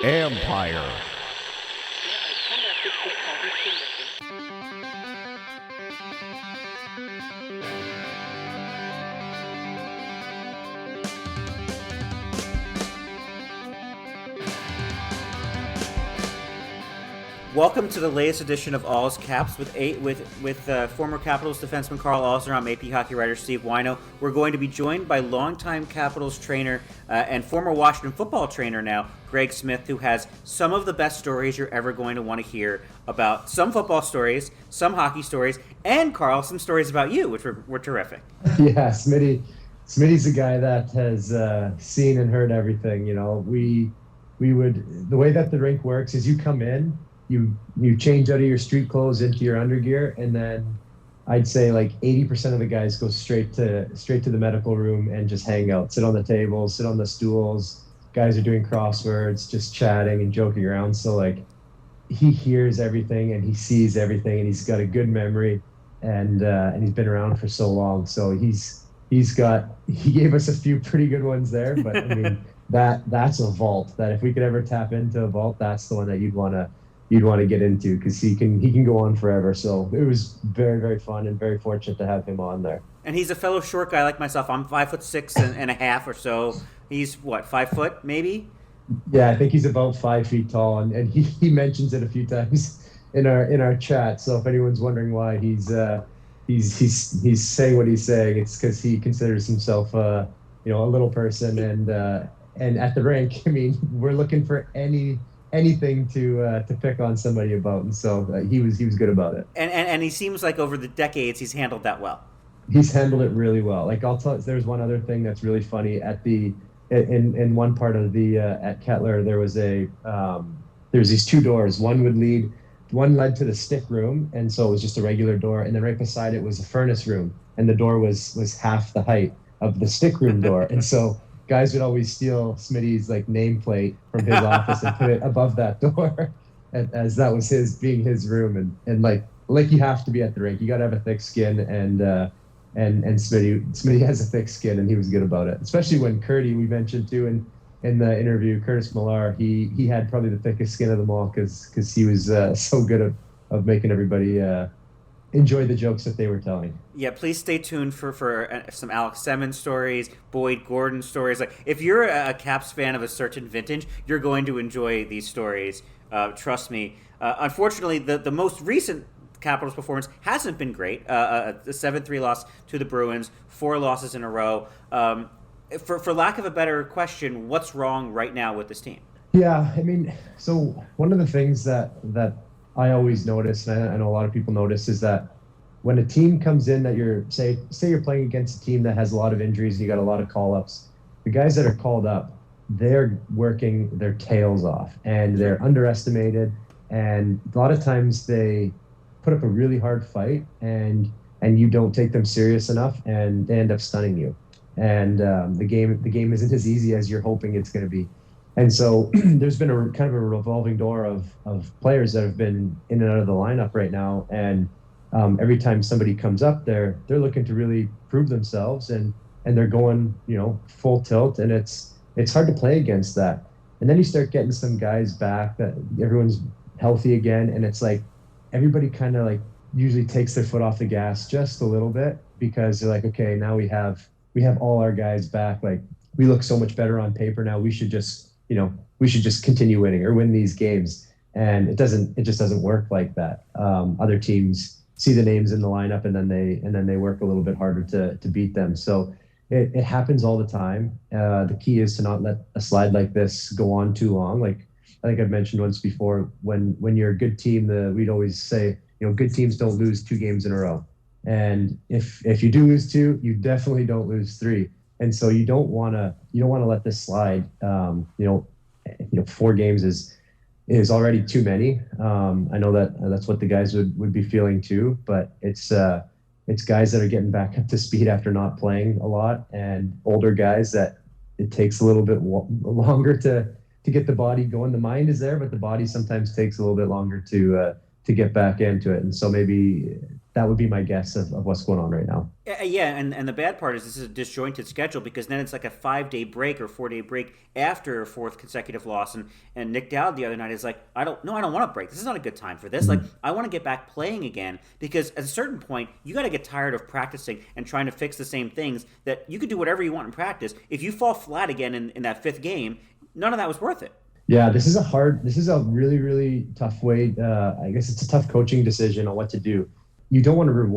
Empire. Welcome to the latest edition of All's Caps with former Capitals defenseman Karl Alsner. I'm AP hockey writer Steve Wino. We're going to be joined by longtime Capitals trainer and former Washington football trainer now, Greg Smith, who has some of the best stories you're ever going to want to hear about some football stories, some hockey stories, and Karl, some stories about you, which were terrific. Yeah, Smitty's a guy that has seen and heard everything. You know, we would, the way that the rink works is you come in, you change out of your street clothes into your undergear, and then I'd say like 80% of the guys go straight to the medical room and just hang out, sit on the tables, sit on the stools. Guys are doing crosswords, just chatting and joking around. So like he hears everything and he sees everything, and he's got a good memory, and he's been around for so long. So he gave us a few pretty good ones there, but I mean that's a vault that if we could ever tap into a vault, that's the one that you'd want to get into, because he can go on forever. So it was very, very fun and very fortunate to have him on there. And he's a fellow short guy like myself. I'm 5'6" and a half or so. He's what, 5 foot maybe? Yeah, I think he's about 5 feet tall, and he mentions it a few times in our chat. So if anyone's wondering why he's saying what he's saying, it's because he considers himself a little person, and at the rink, I mean, we're looking for anything to pick on somebody about, and so he was good about it. And he seems like over the decades he's handled that well. He's handled it really well. Like I'll tell, there's one other thing that's really funny in one part of the at Kettler, there's these two doors. One led to the stick room, and so it was just a regular door, and then right beside it was a furnace room, and the door was half the height of the stick room door, and so guys would always steal Smitty's like nameplate from his office and put it above that door, as that was his room, and like you have to be at the rink, you got to have a thick skin, and Smitty has a thick skin, and he was good about it. Especially when Curdy, we mentioned too in the interview, Curtis Millar, he had probably the thickest skin of them all, because he was so good of making everybody enjoy the jokes that they were telling. Yeah, please stay tuned for some Alex Simmons stories, Boyd Gordon stories. Like if you're a Caps fan of a certain vintage, you're going to enjoy these stories. Trust me. Unfortunately, the most recent Capitals performance hasn't been great. The 7-3 loss to the Bruins, 4 losses in a row. For lack of a better question, what's wrong right now with this team? Yeah, I mean, so one of the things that I always notice, and I know a lot of people notice, is that when a team comes in that say you're playing against a team that has a lot of injuries and you got a lot of call-ups, the guys that are called up, they're working their tails off, and they're underestimated, and a lot of times they put up a really hard fight, and you don't take them serious enough, and they end up stunning you. And the game isn't as easy as you're hoping it's going to be. And so there's been a kind of a revolving door of players that have been in and out of the lineup right now. And every time somebody comes up, they're looking to really prove themselves, and they're going, full tilt, and it's hard to play against that. And then you start getting some guys back that everyone's healthy again, and it's like everybody kind of like usually takes their foot off the gas just a little bit, because they're like, okay, now we have all our guys back. Like we look so much better on paper now. We should just continue winning or win these games. And it just doesn't work like that. Other teams see the names in the lineup, and then they work a little bit harder to beat them. So it happens all the time. The key is to not let a slide like this go on too long. Like I think I've mentioned once before, when you're a good team, we'd always say, good teams don't lose 2 games in a row. And if you do lose 2, you definitely don't lose 3. And so you don't want to let this slide. 4 games is already too many. I know that's what the guys would be feeling too, but it's guys that are getting back up to speed after not playing a lot, and older guys that it takes a little bit longer to get the body going. The mind is there, but the body sometimes takes a little bit longer to get back into it. And so maybe that would be my guess of what's going on right now. Yeah, and the bad part is this is a disjointed schedule because then it's like a 5 day break or 4 day break after a fourth consecutive loss. And Nick Dowd the other night is like, I don't want to break. This is not a good time for this. Mm-hmm. Like, I want to get back playing again because at a certain point, you got to get tired of practicing and trying to fix the same things that you could do whatever you want in practice. If you fall flat again in that fifth game, none of that was worth it. Yeah, this is a really, really tough way. I guess it's a tough coaching decision on what to do. You don't really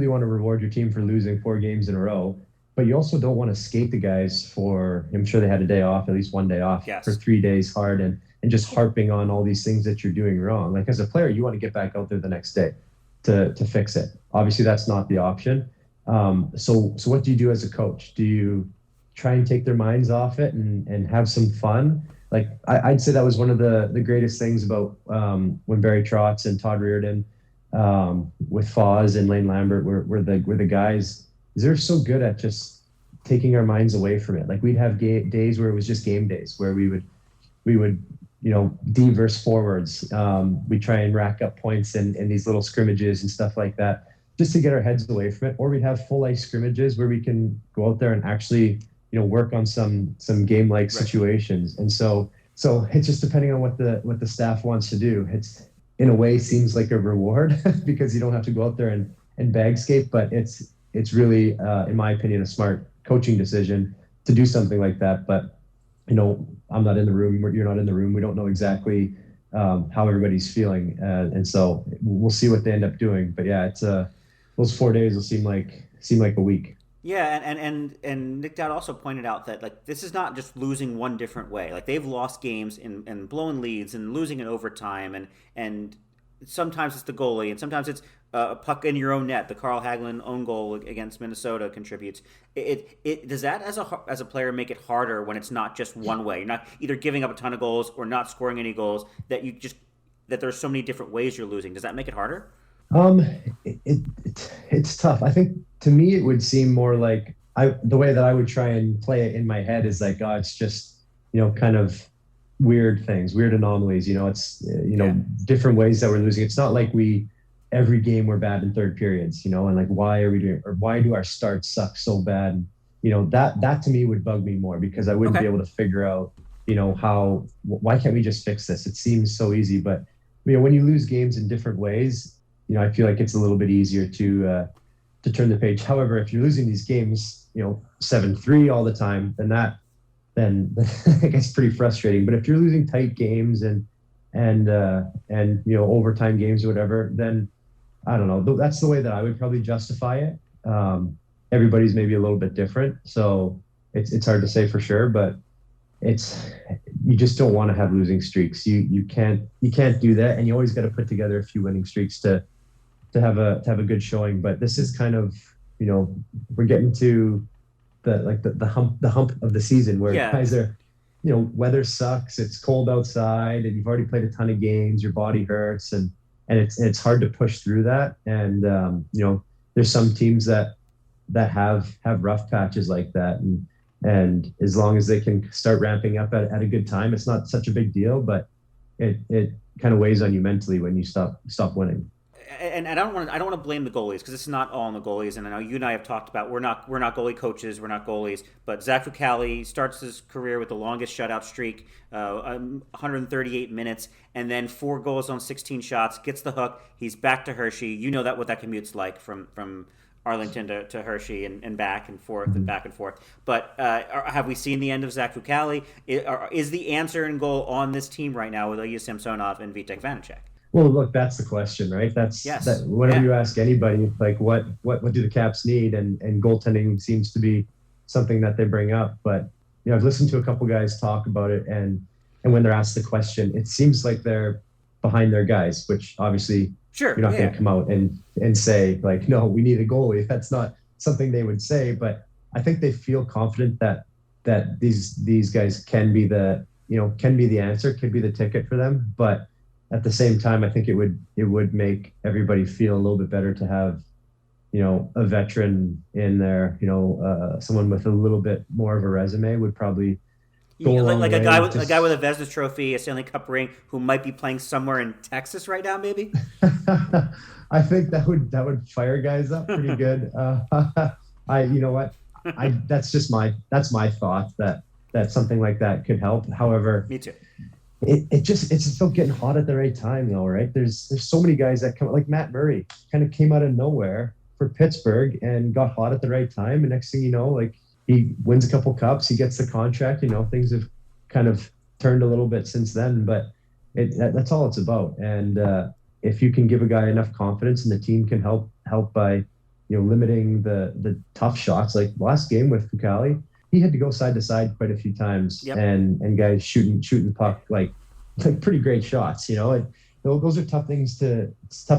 want to reward your team for losing 4 games in a row, but you also don't want to skate the guys for, I'm sure they had a day off, at least one day off for 3 days hard and just harping on all these things that you're doing wrong. Like as a player, you want to get back out there the next day to fix it. Obviously that's not the option. So what do you do as a coach? Do you try and take their minds off it and have some fun? Like I'd say that was one of the greatest things about when Barry Trotz and Todd Reardon with Foz and Lane Lambert were the guys. They're so good at just taking our minds away from it. Like we'd have days where it was just game days where we would D versus forwards. We'd try and rack up points in these little scrimmages and stuff like that just to get our heads away from it. Or we'd have full ice scrimmages where we can go out there and actually work on some game-like situations. And so it's just depending on what the staff wants to do. It's in a way seems like a reward because you don't have to go out there and bag skate, but it's really, in my opinion, a smart coaching decision to do something like that. But, I'm not in the room, you're not in the room. We don't know exactly how everybody's feeling. And so we'll see what they end up doing. But yeah, it's those 4 days will seem like a week. Yeah, and Nick Dowd also pointed out that like this is not just losing one different way. Like they've lost games and blowing leads and losing in overtime, and sometimes it's the goalie, and sometimes it's a puck in your own net. The Carl Hagelin own goal against Minnesota contributes. It does that as a player make it harder when it's not just one way. You're not either giving up a ton of goals or not scoring any goals. That there's so many different ways you're losing. Does that make it harder? It's tough. I think to me it would seem more like the way that I would try and play it in my head is like, it's just kind of weird things, weird anomalies. It's different ways that we're losing. It's not like every game we're bad in third periods. And like why are we doing, or why do our starts suck so bad? That to me would bug me more because I wouldn't be able to figure out why can't we just fix this? It seems so easy, but when you lose games in different ways, I feel like it's a little bit easier to turn the page. However, if you're losing these games, 7-3 all the time, then I guess pretty frustrating. But if you're losing tight games and overtime games or whatever, then I don't know. That's the way that I would probably justify it. Everybody's maybe a little bit different, so it's hard to say for sure. But you just don't want to have losing streaks. You can't do that, and you always got to put together a few winning streaks to have a good showing. But this is kind of we're getting to the hump of the season where guys are weather sucks, it's cold outside, and you've already played a ton of games, your body hurts, and it's hard to push through that. And there's some teams that have rough patches like that, and as long as they can start ramping up at a good time, it's not such a big deal, but it kind of weighs on you mentally when you stop winning. And I don't want to blame the goalies because it's not all on the goalies. And I know you and I have talked about we're not goalie coaches, we're not goalies. But Zach Fucale starts his career with the longest shutout streak, 138 minutes, and then 4 goals on 16 shots. Gets the hook. He's back to Hershey. You know what that commute's like from Arlington to Hershey and back and forth and back and forth. But have we seen the end of Zach Fucale? Is the answer and goal on this team right now with Ilya Samsonov and Vitek Vanacek? Well, look, that's the question, right? Whenever you ask anybody, like what do the Caps need, and goaltending seems to be something that they bring up. But I've listened to a couple guys talk about it, and when they're asked the question, it seems like they're behind their guys, which obviously you're not going to come out and say like, no, we need a goalie. That's not something they would say. But I think they feel confident that these guys can be the answer, could be the ticket for them. But at the same time, I think it would make everybody feel a little bit better to have, a veteran in there, someone with a little bit more of a resume would probably go a long like way. a guy with a Vezina Trophy, a Stanley Cup ring, who might be playing somewhere in Texas right now, maybe. I think that would fire guys up pretty good. You know what, that's my thought that something like that could help. However, Me too. it's just about getting hot at the right time, though, right? There's so many guys that come, like Matt Murray, kind of came out of nowhere for Pittsburgh and got hot at the right time, and next thing you know, like, he wins a couple cups, he gets the contract. Things have kind of turned a little bit since then, but that's all it's about. And if you can give a guy enough confidence, and the team can help by limiting the tough shots, like last game with Fucali, he had to go side to side quite a few times. Yep. And guys shooting the puck like pretty great shots. Those are tough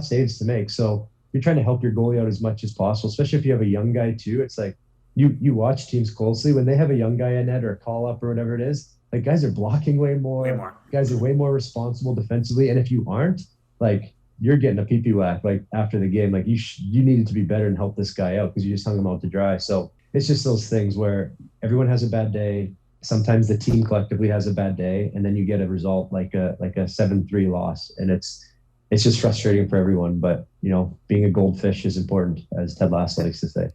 saves to make. So you're trying to help your goalie out as much as possible, especially if you have a young guy too. It's like you watch teams closely when they have a young guy in net or a call up or whatever it is. Like, guys are blocking way more. Guys are way more responsible defensively. And if you aren't, like, you're getting a pee-pee whack like after the game. Like, you needed to be better and help this guy out because you just hung him out to dry. So it's just those things where everyone has a bad day. Sometimes the team collectively has a bad day, and then you get a result like a 7-3 loss, and it's just frustrating for everyone. But being a goldfish is important, as Ted Lasso likes to say.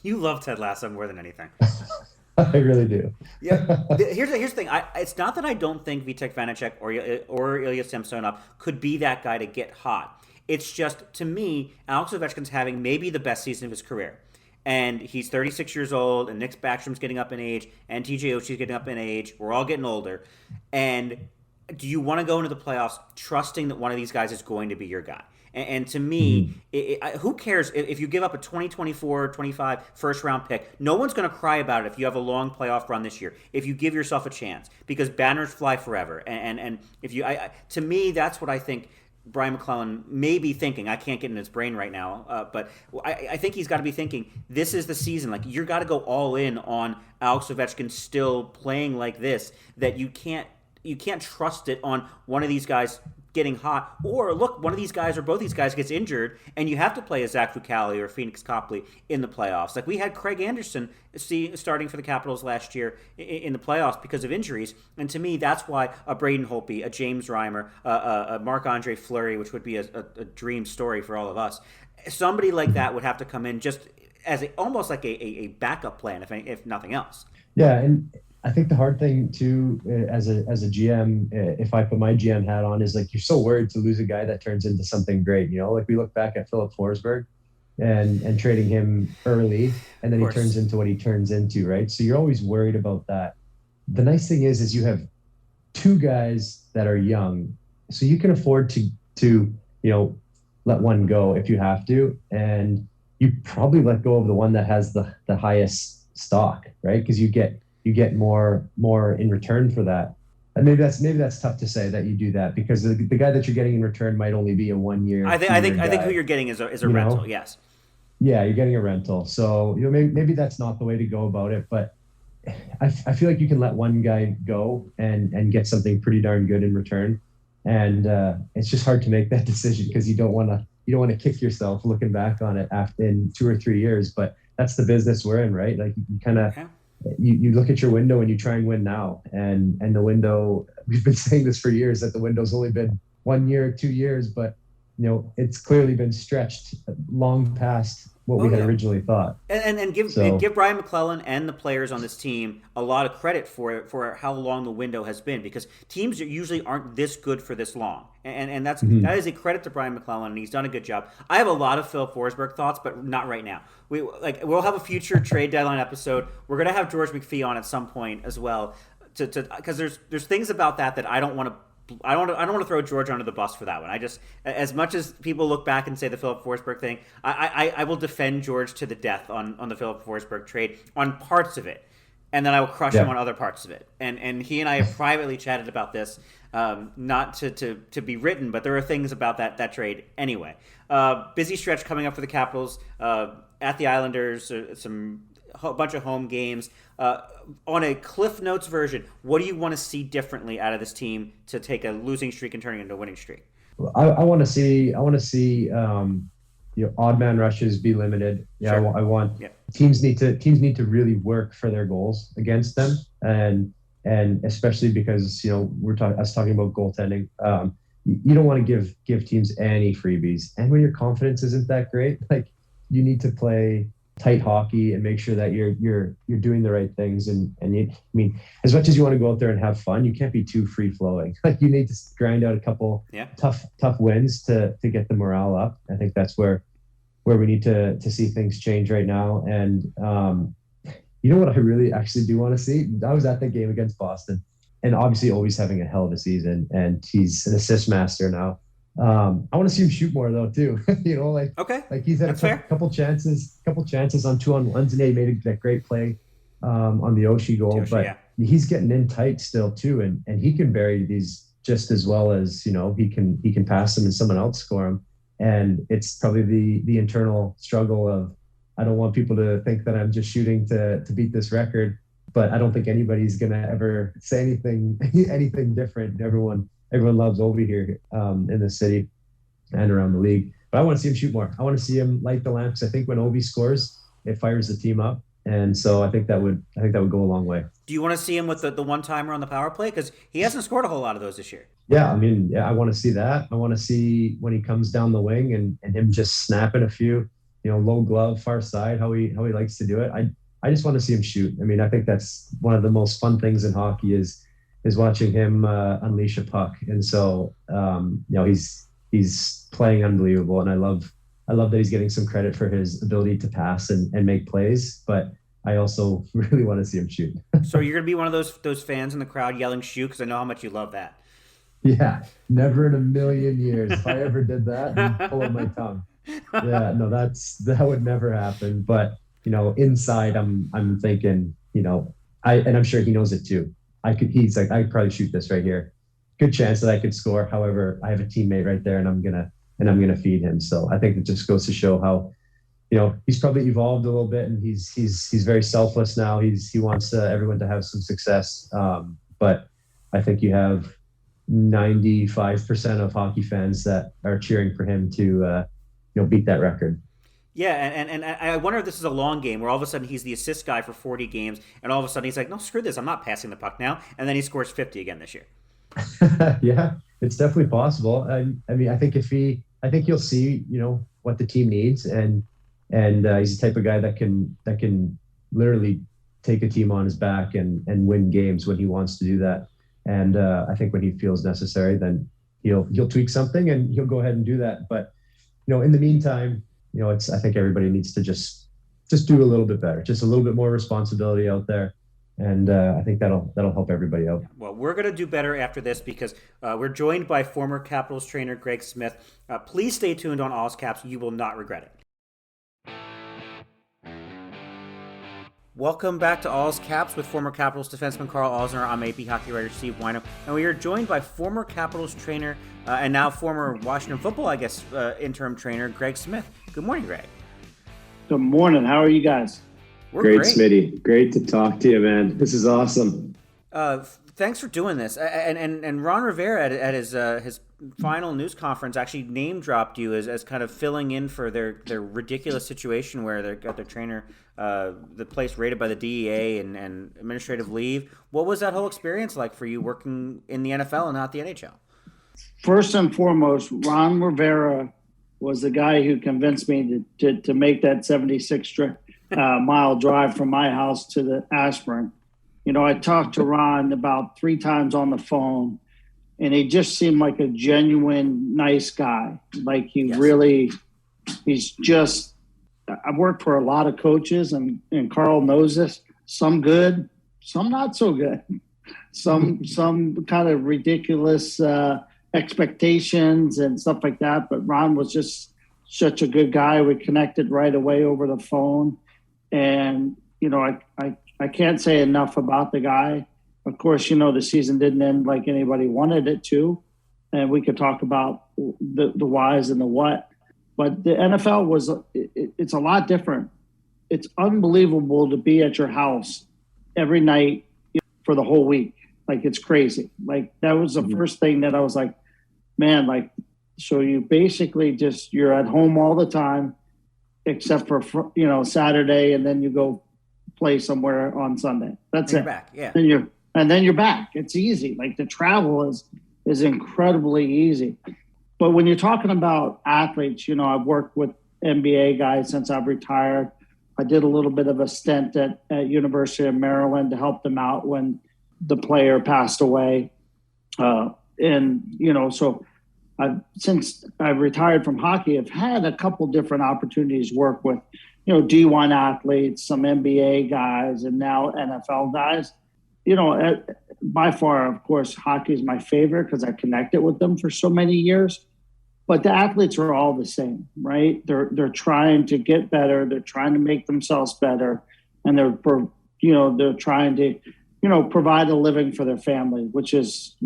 You love Ted Lasso more than anything. I really do. Yeah. Here's the thing. It's not that I don't think Vitek Vanacek or Ilya Samsonov could be that guy to get hot. It's just, to me, Alex Ovechkin's having maybe the best season of his career. And he's 36 years old, and Nick Backstrom's getting up in age, and TJ Oshie's getting up in age. We're all getting older. And do you want to go into the playoffs trusting that one of these guys is going to be your guy? And to me, who cares if you give up a 2024, 25 first-round pick? No one's going to cry about it if you have a long playoff run this year, if you give yourself a chance, because banners fly forever. And if you, to me, that's what I think Brian McClellan may be thinking. I can't get in his brain right now, but I think he's got to be thinking, this is the season. Like, you've got to go all in on Alex Ovechkin still playing like this, that you can't trust it on one of these guys getting hot, or look, one of these guys or both these guys gets injured, and you have to play a Zach Fucali or Phoenix Copley in the playoffs. Like, we had Craig Anderson starting for the Capitals last year in the playoffs because of injuries, and to me, that's why a Braden Holtby, a James Reimer, a Marc-Andre Fleury, which would be a dream story for all of us, somebody like that would have to come in just as almost like a backup plan, if nothing else. Yeah, and I think the hard thing too, as a GM, if I put my GM hat on, is like, you're so worried to lose a guy that turns into something great. Like, we look back at Philip Forsberg and trading him early, and then he turns into what he turns into, right? So you're always worried about that. The nice thing is you have two guys that are young, so you can afford to let one go if you have to, and you probably let go of the one that has the highest stock, right? Because you get more in return for that. And maybe that's tough to say that you do that, because the guy that you're getting in return might only be a 1 year. I think who you're getting is a rental. Yes. Yeah, you're getting a rental. So maybe that's not the way to go about it. But I feel like you can let one guy go and get something pretty darn good in return. And it's just hard to make that decision, because you don't want to kick yourself looking back on it after in 2 or 3 years. But that's the business we're in, right? Like, you kind of. Yeah. You look at your window and you try and win now, and the window, we've been saying this for years, that the window's only been 1 year, 2 years, but it's clearly been stretched long past what we had originally thought. And give Brian McClellan and the players on this team a lot of credit for how long the window has been, because teams usually aren't this good for this long. And that is a credit to Brian McClellan, and he's done a good job. I have a lot of Phil Forsberg thoughts, but not right now. We'll have a future trade deadline episode. We're gonna have George McPhee on at some point as well, because there's things about that I don't want to. I don't want to throw George under the bus for that one. I just, as much as people look back and say the Philip Forsberg thing, I will defend George to the death on the Philip Forsberg trade on parts of it, and then I will crush him on other parts of it. And he and I have privately chatted about this, not to be written, but there are things about that trade anyway. Busy stretch coming up for the Capitals at the Islanders. A bunch of home games. On a Cliff Notes version, what do you want to see differently out of this team to take a losing streak and turn it into a winning streak? I want to see odd man rushes be limited. Yeah, sure. I want teams need to really work for their goals against them, and And especially because, I was talking about goaltending. You don't want to give teams any freebies. And when your confidence isn't that great, like you need to play tight hockey and make sure that you're doing the right things. I mean, as much as you want to go out there and have fun, you can't be too free flowing. Like you need to grind out a couple tough wins to get the morale up. I think that's where we need to see things change right now. And what I really actually do want to see? I was at that game against Boston, and obviously always having a hell of a season, and he's an assist master now. I want to see him shoot more though too. Like he's had a couple chances on 2-on-1s, and he made that great play on the Oshie goal. But he's getting in tight still too, and he can bury these just as well as he can pass them and someone else score them. And it's probably the internal struggle of, I don't want people to think that I'm just shooting to beat this record, but I don't think anybody's gonna ever say anything different. Everyone loves Ovi here in the city and around the league. But I want to see him shoot more. I want to see him light the lamps. I think when Ovi scores, it fires the team up, and so I think that would go a long way. Do you want to see him with the one-timer on the power play? Because he hasn't scored a whole lot of those this year. Yeah, I mean, I want to see that. I want to see when he comes down the wing and him just snapping a few, low glove, far side, how he likes to do it. I just want to see him shoot. I mean, I think that's one of the most fun things in hockey is watching him unleash a puck. And so, he's playing unbelievable, and I love that he's getting some credit for his ability to pass and make plays. But I also really want to see him shoot. So you're gonna be one of those fans in the crowd yelling "shoot" because I know how much you love that. Yeah, never in a million years. If I ever did that, I'd pull out my tongue. Yeah, no, that would never happen. But inside, I'm thinking, and I'm sure he knows it too. He's like, I could probably shoot this right here. Good chance that I could score. However, I have a teammate right there, and I'm gonna feed him. So I think it just goes to show how, he's probably evolved a little bit, and he's very selfless now. He wants everyone to have some success. But I think you have 95% of hockey fans that are cheering for him to beat that record. Yeah, and I wonder if this is a long game where all of a sudden he's the assist guy for 40 games, and all of a sudden he's like, no, screw this, I'm not passing the puck now, and then he scores 50 again this year. Yeah, it's definitely possible. I mean, I think you'll see, what the team needs, and he's the type of guy that can literally take a team on his back and win games when he wants to do that. And I think when he feels necessary, then he'll tweak something and he'll go ahead and do that. But in the meantime, I think everybody needs to just do a little bit better, just a little bit more responsibility out there. And I think that'll help everybody out. Well, we're going to do better after this because we're joined by former Capitals trainer Greg Smith. Please stay tuned on All's Caps. You will not regret it. Welcome back to All's Caps with former Capitals defenseman Karl Alzner. I'm AP hockey writer Steve Wino, and we are joined by former Capitals trainer and now former Washington football, interim trainer Greg Smith. Good morning, Greg. Good morning. How are you guys? We're great, Smitty. Great to talk to you, man. This is awesome. Thanks for doing this. And Ron Rivera at his final news conference actually name dropped you as kind of filling in for their ridiculous situation where they got their trainer the place raided by the DEA and administrative leave. What was that whole experience like for you working in the NFL and not the NHL? First and foremost, Ron Rivera was the guy who convinced me to make that 76 mile drive from my house to the Ashburn. I talked to Ron about 3 times on the phone, and he just seemed like a genuine, nice guy. Like he's just, I've worked for a lot of coaches, and Karl knows this, some good, some not so good, some kind of ridiculous expectations and stuff like that. But Ron was just such a good guy. We connected right away over the phone. And, I can't say enough about the guy. Of course, the season didn't end like anybody wanted it to. And we could talk about the whys and the what. But the NFL it's a lot different. It's unbelievable to be at your house every night for the whole week. Like, it's crazy. Like, that was the first thing that I was like, man, like, so you basically you're at home all the time, except for, Saturday, and then you go play somewhere on Sunday. That's it. Back, yeah. Then and then you're back. It's easy. Like the travel is incredibly easy. But when you're talking about athletes, I've worked with NBA guys since I've retired. I did a little bit of a stint at University of Maryland to help them out when the player passed away. So since I've retired from hockey, I've had a couple different opportunities to work with, D1 athletes, some NBA guys, and now NFL guys. By far, of course, hockey is my favorite because I connected with them for so many years. But the athletes are all the same, right? They're trying to get better. They're trying to make themselves better, and they're trying to, provide a living for their family, which is,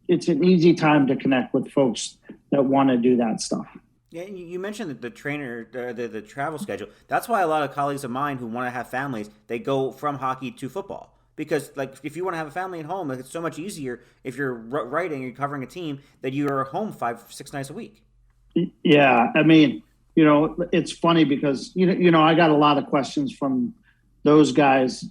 it's an easy time to connect with folks that want to do that stuff. Yeah, you mentioned that the travel schedule. That's why a lot of colleagues of mine who want to have families, they go from hockey to football. Because, if you want to have a family at home, it's so much easier if you're writing or covering a team that you are home 5-6 nights a week. Yeah, I mean, it's funny because, I got a lot of questions from those guys,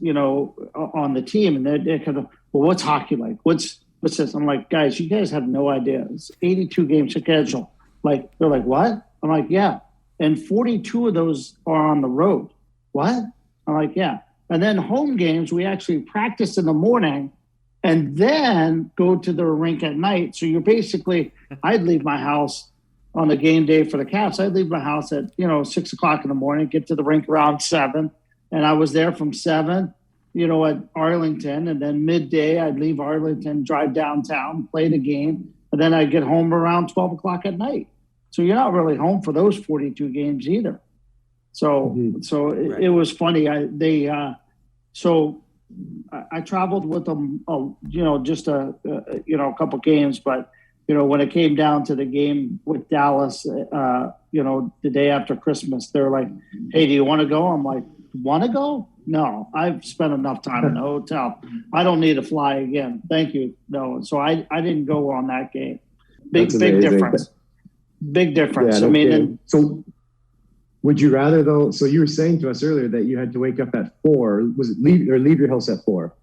on the team. And they're kind of, well, what's hockey like? What's this? I'm like, guys, you guys have no idea. It's 82 game schedule. They're like, what? I'm like, yeah. And 42 of those are on the road. What? I'm like, yeah. And then home games, we actually practice in the morning and then go to the rink at night. So you're basically, I'd leave my house on the game day for the Caps. I'd leave my house at, 6 o'clock in the morning, get to the rink around 7. And I was there from 7, at Arlington. And then midday, I'd leave Arlington, drive downtown, play the game. And then I'd get home around 12 o'clock at night. So you're not really home for those 42 games either. So it was funny. I traveled with them, just a couple games. But when it came down to the game with Dallas, the day after Christmas, they're like, "Hey, do you want to go?" I'm like, "Want to go? No, I've spent enough time in the hotel. I don't need to fly again. Thank you." No, so I didn't go on that game. Big difference. Big difference. Yeah, so would you rather though? So you were saying to us earlier that you had to wake up at 4. Was it leave your house at 4?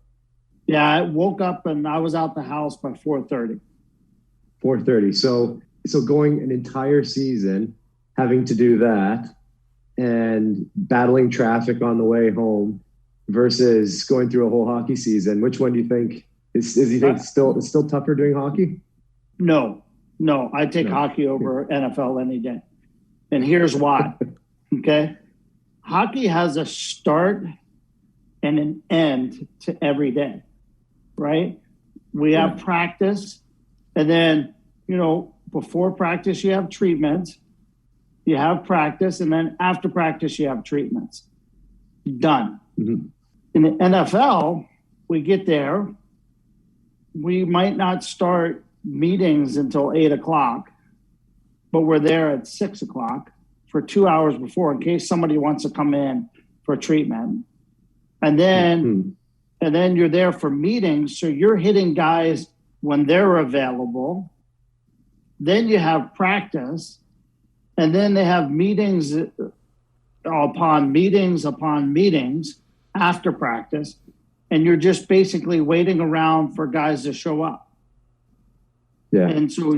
Yeah, I woke up and I was out the house by 4:30. 4:30. So going an entire season, having to do that, and battling traffic on the way home, versus going through a whole hockey season. Which one do you think is you think it's still tougher doing hockey? No, I take hockey over NFL any day, and here's why. Okay, hockey has a start and an end to every day, right? We have practice, and then, before practice, you have treatment, you have practice, and then after practice, you have treatments. Done. Mm-hmm. In the NFL, we get there, we might not start meetings until 8 o'clock, but we're there at 6 o'clock for 2 hours before in case somebody wants to come in for treatment. And then you're there for meetings. So you're hitting guys when they're available. Then you have practice. And then they have meetings upon meetings after practice. And you're just basically waiting around for guys to show up. Yeah. And so,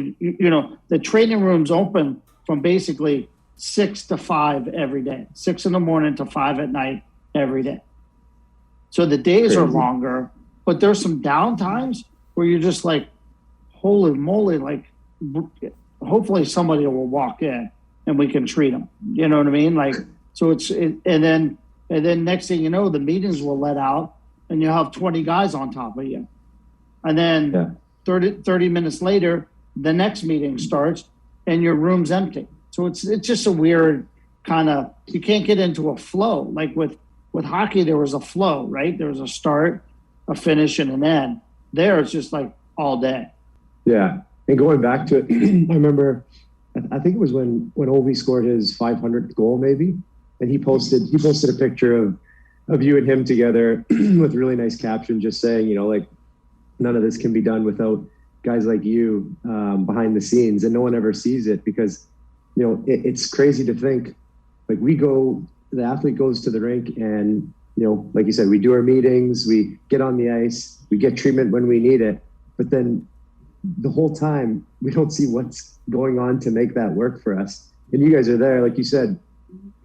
the training room's open from basically 6 to 5 every day, 6 in the morning to 5 at night every day. So the days are longer, but there's some down times where you're just like, holy moly, hopefully somebody will walk in and we can treat them. You know what I mean? And then next thing you know, the meetings will let out and you'll have 20 guys on top of you. And then 30 minutes later, the next meeting starts and your room's empty. So it's just a weird kind of, you can't get into a flow. Like with hockey, there was a flow, right? There was a start, a finish, and an end. There, it's just like all day. Yeah. And going back to it, I remember, I think it was when Ovi scored his 500th goal, maybe, and he posted a picture of you and him together with a really nice caption, just saying, none of this can be done without guys like you behind the scenes, and no one ever sees it because, it's crazy to think, the athlete goes to the rink and like you said, we do our meetings, we get on the ice, we get treatment when we need it, but then the whole time we don't see what's going on to make that work for us. And you guys are there, like you said,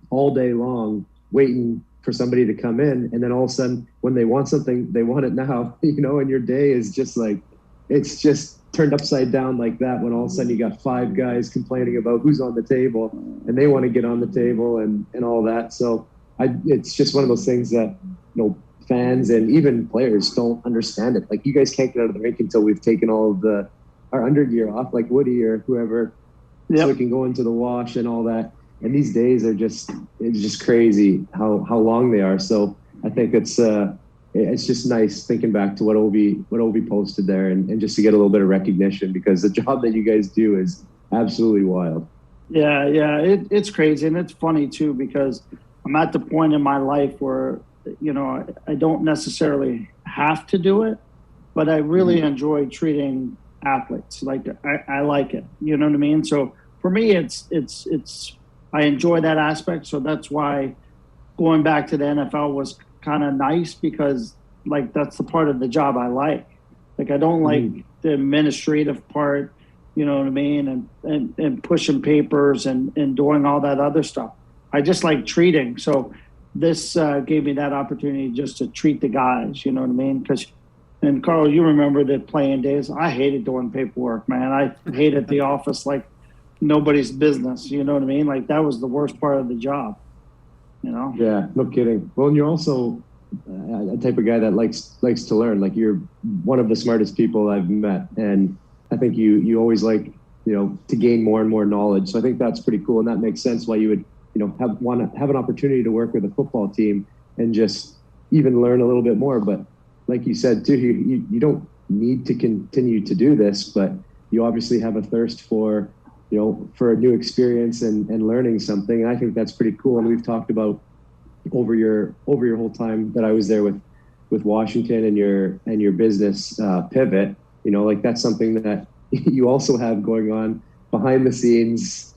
all day long, waiting for somebody to come in. And then all of a sudden, when they want something, they want it now, and your day is just like, it's just turned upside down like that when all of a sudden you got 5 guys complaining about who's on the table and they want to get on the table and all that. So it's just one of those things that, fans and even players don't understand it. Like, you guys can't get out of the rink until we've taken all of our undergear off, like Woody or whoever, so we can go into the wash and all that. And these days are it's just crazy how long they are. So I think it's just nice thinking back to what Obi posted there and just to get a little bit of recognition, because the job that you guys do is absolutely wild. Yeah, it's crazy. And it's funny too, because I'm at the point in my life where, I don't necessarily have to do it, but I really enjoy treating athletes. Like, I like it, you know what I mean? So for me, it's I enjoy that aspect. So that's why going back to the NFL was kind of nice, because like, that's the part of the job I like. Like, I don't like the administrative part, you know what I mean? And pushing papers and doing all that other stuff. I just like treating. So this gave me that opportunity just to treat the guys, you know what I mean? And Carl, you remember the playing days. I hated doing paperwork, man. I hated the office like nobody's business, you know what I mean? Like, that was the worst part of the job, Yeah, no kidding. Well, and you're also a type of guy that likes to learn. Like, you're one of the smartest people I've met, and I think you always like to gain more and more knowledge. So I think that's pretty cool, and that makes sense why you would have an opportunity to work with a football team and just even learn a little bit more. But like you said too, you don't need to continue to do this, but you obviously have a thirst for for a new experience and learning something. And I think that's pretty cool. And we've talked about over your whole time that I was there with Washington and your business pivot, like, that's something that you also have going on behind the scenes,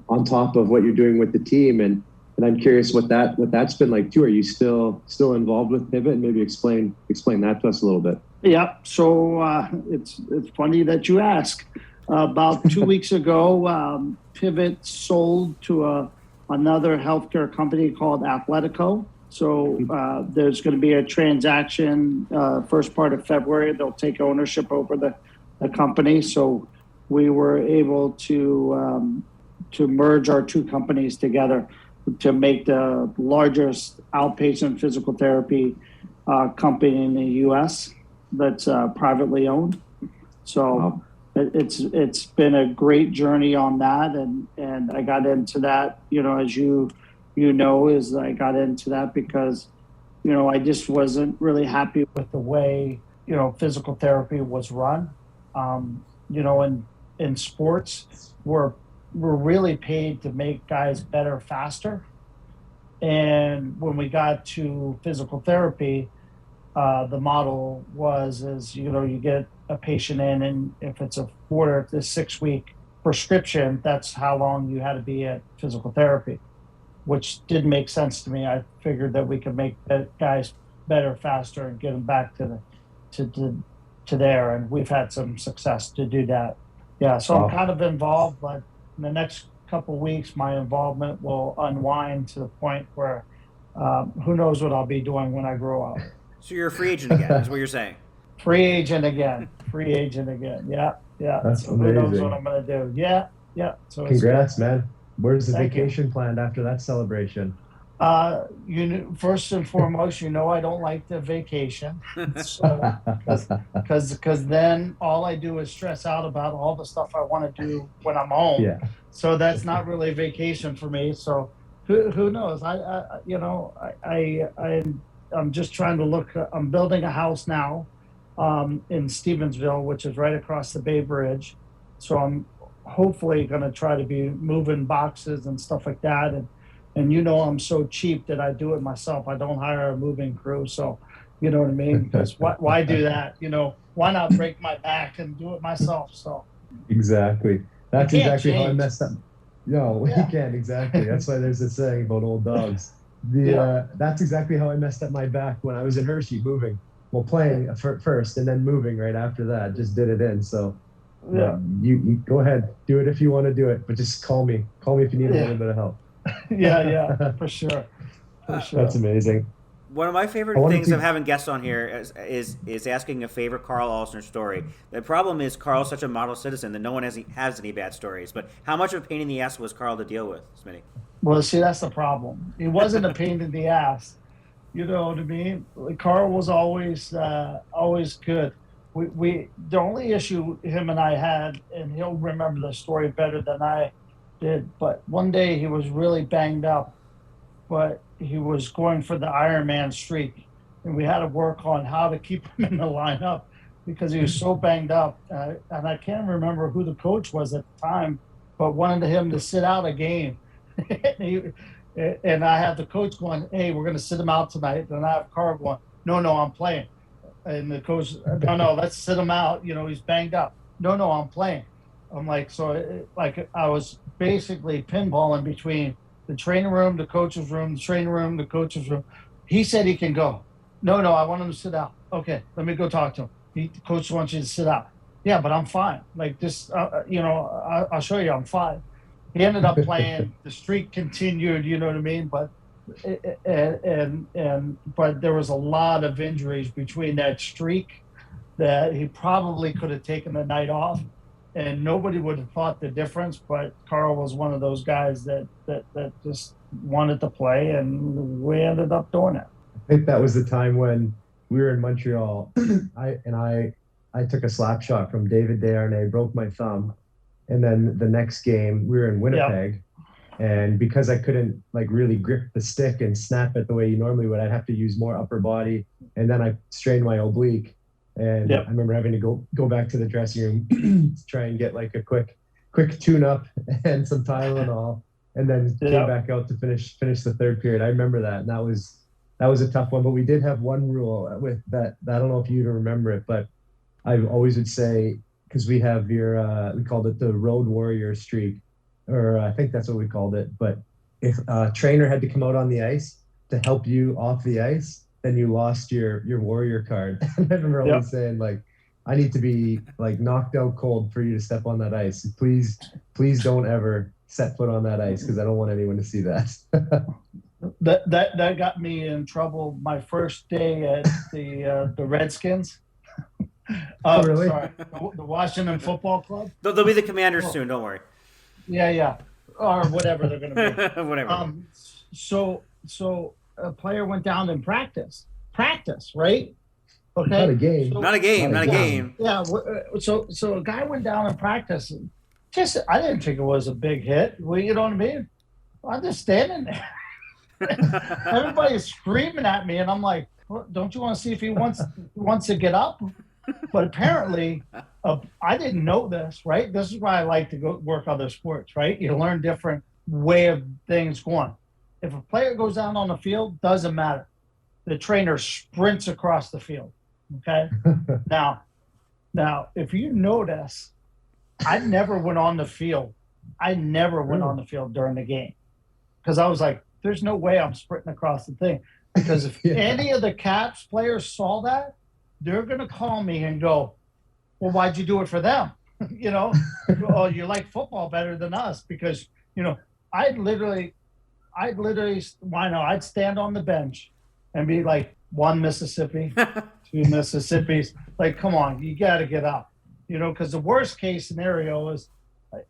on top of what you're doing with the team. And I'm curious what that's been like too. Are you still involved with Pivot? And maybe explain that to us a little bit. Yeah. So it's funny that you ask. About 2 weeks ago, Pivot sold to another healthcare company called Athletico. So there's going to be a transaction first part of February. They'll take ownership over the company. So we were able to merge our two companies together to make the largest outpatient physical therapy company in the U.S. that's privately owned. So wow. It's been a great journey on that, and I got into that, as is I got into that because, I just wasn't really happy with the way, physical therapy was run. In sports, we're really paid to make guys better faster. And when we got to physical therapy, the model is you get a patient in, and if it's a 4 to 6 week prescription, that's how long you had to be at physical therapy, which didn't make sense to me. I figured that we could make the guys better, faster, and get them back to there. And we've had some success to do that. Yeah. So I'm kind of involved, but in the next couple of weeks, my involvement will unwind to the point where who knows what I'll be doing when I grow up. So you're a free agent again, is what you're saying. Free agent again. Yeah. That's so amazing. Who knows what I'm going to do? Yeah. So congrats, man. Where's the vacation planned after that celebration? First and foremost, I don't like the vacation, so because then all I do is stress out about all the stuff I want to do when I'm home. Yeah. So that's not really vacation for me. So who knows? I'm just trying to look. I'm building a house now in Stevensville, which is right across the Bay Bridge. So I'm hopefully going to try to be moving boxes and stuff like that. And I'm so cheap that I do it myself. I don't hire a moving crew. So, you know what I mean? Because why do that? Why not break my back and do it myself? So exactly. That's exactly change. how I messed up. No, you can't. Exactly. That's why there's a saying about old dogs. That's exactly how I messed up my back when I was in Hershey, moving. Well, playing first and then moving right after that. Just did it in. So Yeah. you go ahead, do it if you want to do it, but just call me. Call me if you need a little bit of help. Yeah, for sure. For sure. That's amazing. One of my favorite things of having guests on here is asking a favorite Karl Alsner story. The problem is Karl's such a model citizen that no one has any bad stories. But how much of a pain in the ass was Karl to deal with, Smitty? Well, see, that's the problem. He wasn't a pain in the ass. You know what I mean? Karl was always good. The only issue him and I had, and he'll remember the story better than I did, but one day he was really banged up, but he was going for the Ironman streak, and we had to work on how to keep him in the lineup because he was so banged up. And I can't remember who the coach was at the time, but wanted him to sit out a game. And I have the coach going, "Hey, we're going to sit him out tonight." And I have Karl going, "No, I'm playing." And the coach, "No, let's sit him out. You know, he's banged up." "No, I'm playing." I'm like, I was basically pinballing between the training room, the coach's room, the training room, the coach's room. He said he can go. No, I want him to sit out. Okay, let me go talk to him. The coach wants you to sit out. Yeah, but I'm fine. Like this, I'll show you I'm fine. He ended up playing. The streak continued. You know what I mean? But but there was a lot of injuries between that streak that he probably could have taken the night off, and nobody would have thought the difference. But Karl was one of those guys that just wanted to play, and we ended up doing it. I think that was the time when we were in Montreal. I took a slap shot from David Desharnais, broke my thumb. And then the next game, we were in Winnipeg. Yep. And because I couldn't really grip the stick and snap it the way you normally would, I'd have to use more upper body. And then I strained my oblique. And yep. I remember having to go back to the dressing room to try and get a quick tune-up and some Tylenol. And then came back out to finish the third period. I remember that. And that was a tough one. But we did have one rule with that. I don't know if you even remember it, but I always would say, because we have we called it the Road Warrior streak, or I think that's what we called it. But if a trainer had to come out on the ice to help you off the ice, then you lost your Warrior card. And I remember always saying, I need to be knocked out cold for you to step on that ice. Please don't ever set foot on that ice because I don't want anyone to see that. That got me in trouble my first day at the Redskins. Oh, really? Sorry, the Washington Football Club. They'll be the Commanders soon. Don't worry. Yeah, or whatever they're going to be. Whatever. So a player went down in practice, right? Okay. Not a game. Not a game. Yeah. So a guy went down in practice. And I didn't think it was a big hit. Well, you know what I mean? I'm just standing there. Everybody's screaming at me, and I'm like, well, "Don't you want to see if he wants to get up?" But apparently, I didn't know this, right? This is why I like to go work other sports, right? You learn different way of things going. If a player goes down on the field, doesn't matter. The trainer sprints across the field, okay? Now, if you notice, I never went on the field. I never went on the field during the game because I was like, there's no way I'm sprinting across the thing. Because if any of the Caps players saw that, they're going to call me and go, "Well, why'd you do it for them?" "Oh, you like football better than us." Because, I'd literally, I'd stand on the bench and be like, 1 Mississippi, 2 Mississippis. Like, come on, you got to get up. Because the worst case scenario is,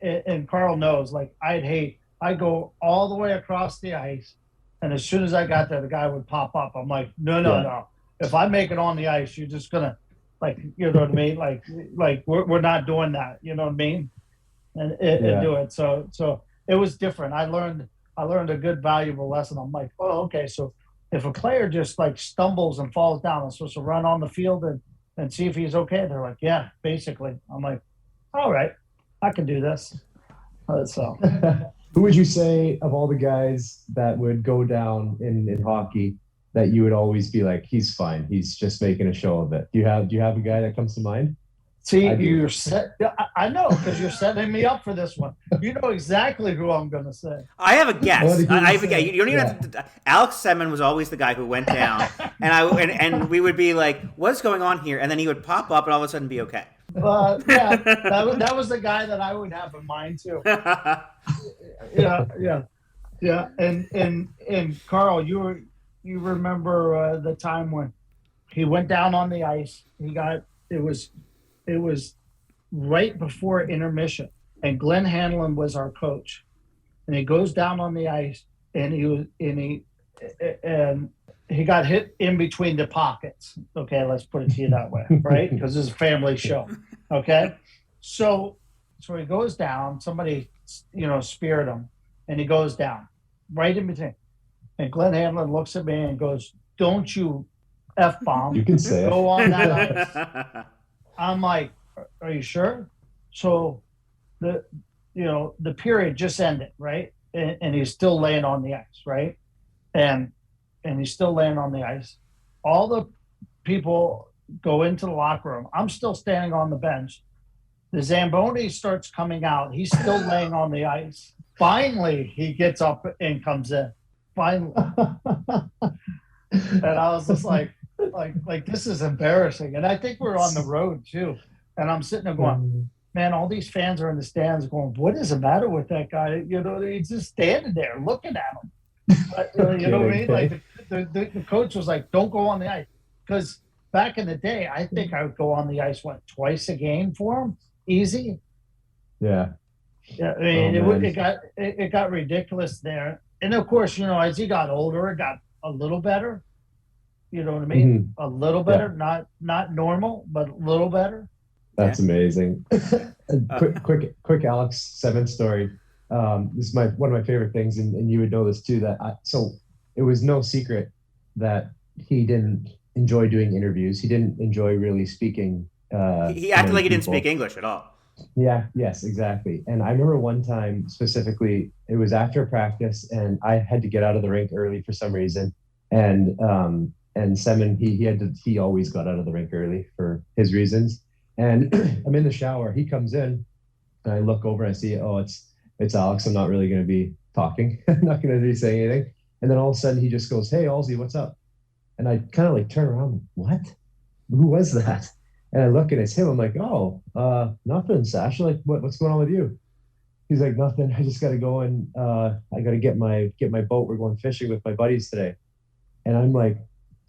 and Karl knows, I'd go all the way across the ice. And as soon as I got there, the guy would pop up. I'm like, no. If I make it on the ice, you're just gonna, you know what I mean? We're not doing that. You know what I mean? And do it. So it was different. I learned a good, valuable lesson. I'm like, oh, okay. So if a player just stumbles and falls down, I'm supposed to run on the field and see if he's okay. They're like, yeah, basically. I'm like, all right, I can do this. So. Who would you say of all the guys that would go down in hockey that you would always be like, he's fine, he's just making a show of it? Do you have a guy that comes to mind? See, I do. you're set. I know, because you're setting me up for this one. You know exactly who I'm going to say. I have a guess. What did you I have a guess. say? You don't even have to. Alex Semen was always the guy who went down, and we would be like, "What's going on here?" And then he would pop up, and all of a sudden be okay. Yeah, that was the guy that I would have in mind too. Yeah. And Karl, you remember the time when he went down on the ice? It was right before intermission, and Glenn Hanlon was our coach, and he goes down on the ice, and he got hit in between the pockets. Okay, let's put it to you that way, right? Because it's a family show. Okay, so he goes down. Somebody, speared him, and he goes down right in between. And Glenn Hanlon looks at me and goes, "Don't you F-bomb. You can say Go it. on that ice." I'm like, "Are you sure?" So the period just ended, right? And he's still laying on the ice, right? And he's still laying on the ice. All the people go into the locker room. I'm still standing on the bench. The Zamboni starts coming out. He's still laying on the ice. Finally, he gets up and comes in. Finally. And I was just like, this is embarrassing. And I think we're on the road too. And I'm sitting there going, man, all these fans are in the stands going, what is the matter with that guy? He's just standing there looking at him. You know what I mean? Like the coach was like, don't go on the ice. Because back in the day, I think I would go on the ice, twice a game for him? Easy. Yeah. Yeah, I mean, it got ridiculous there. And of course, as he got older, it got a little better. You know what I mean? A little better, not normal, but a little better. That's amazing. quick Alex Seven story. This is one of my favorite things, and you would know this too. So it was no secret that he didn't enjoy doing interviews. He didn't enjoy really speaking. He acted like he didn't speak English at all. Yeah. Yes. Exactly. And I remember one time specifically, it was after practice, and I had to get out of the rink early for some reason, and Semen he always got out of the rink early for his reasons. And I'm in the shower. He comes in, and I look over and I see, it's Alex. I'm not really going to be talking. I'm not going to be saying anything. And then all of a sudden he just goes, "Hey, Alzy, what's up?" And I kind of turn around. What? Who was that? And I look and it's him. I'm like, "Oh, nothing, Sash. What's going on with you?" He's like, "Nothing. I just got to go and I got to get my boat. We're going fishing with my buddies today." And I'm like,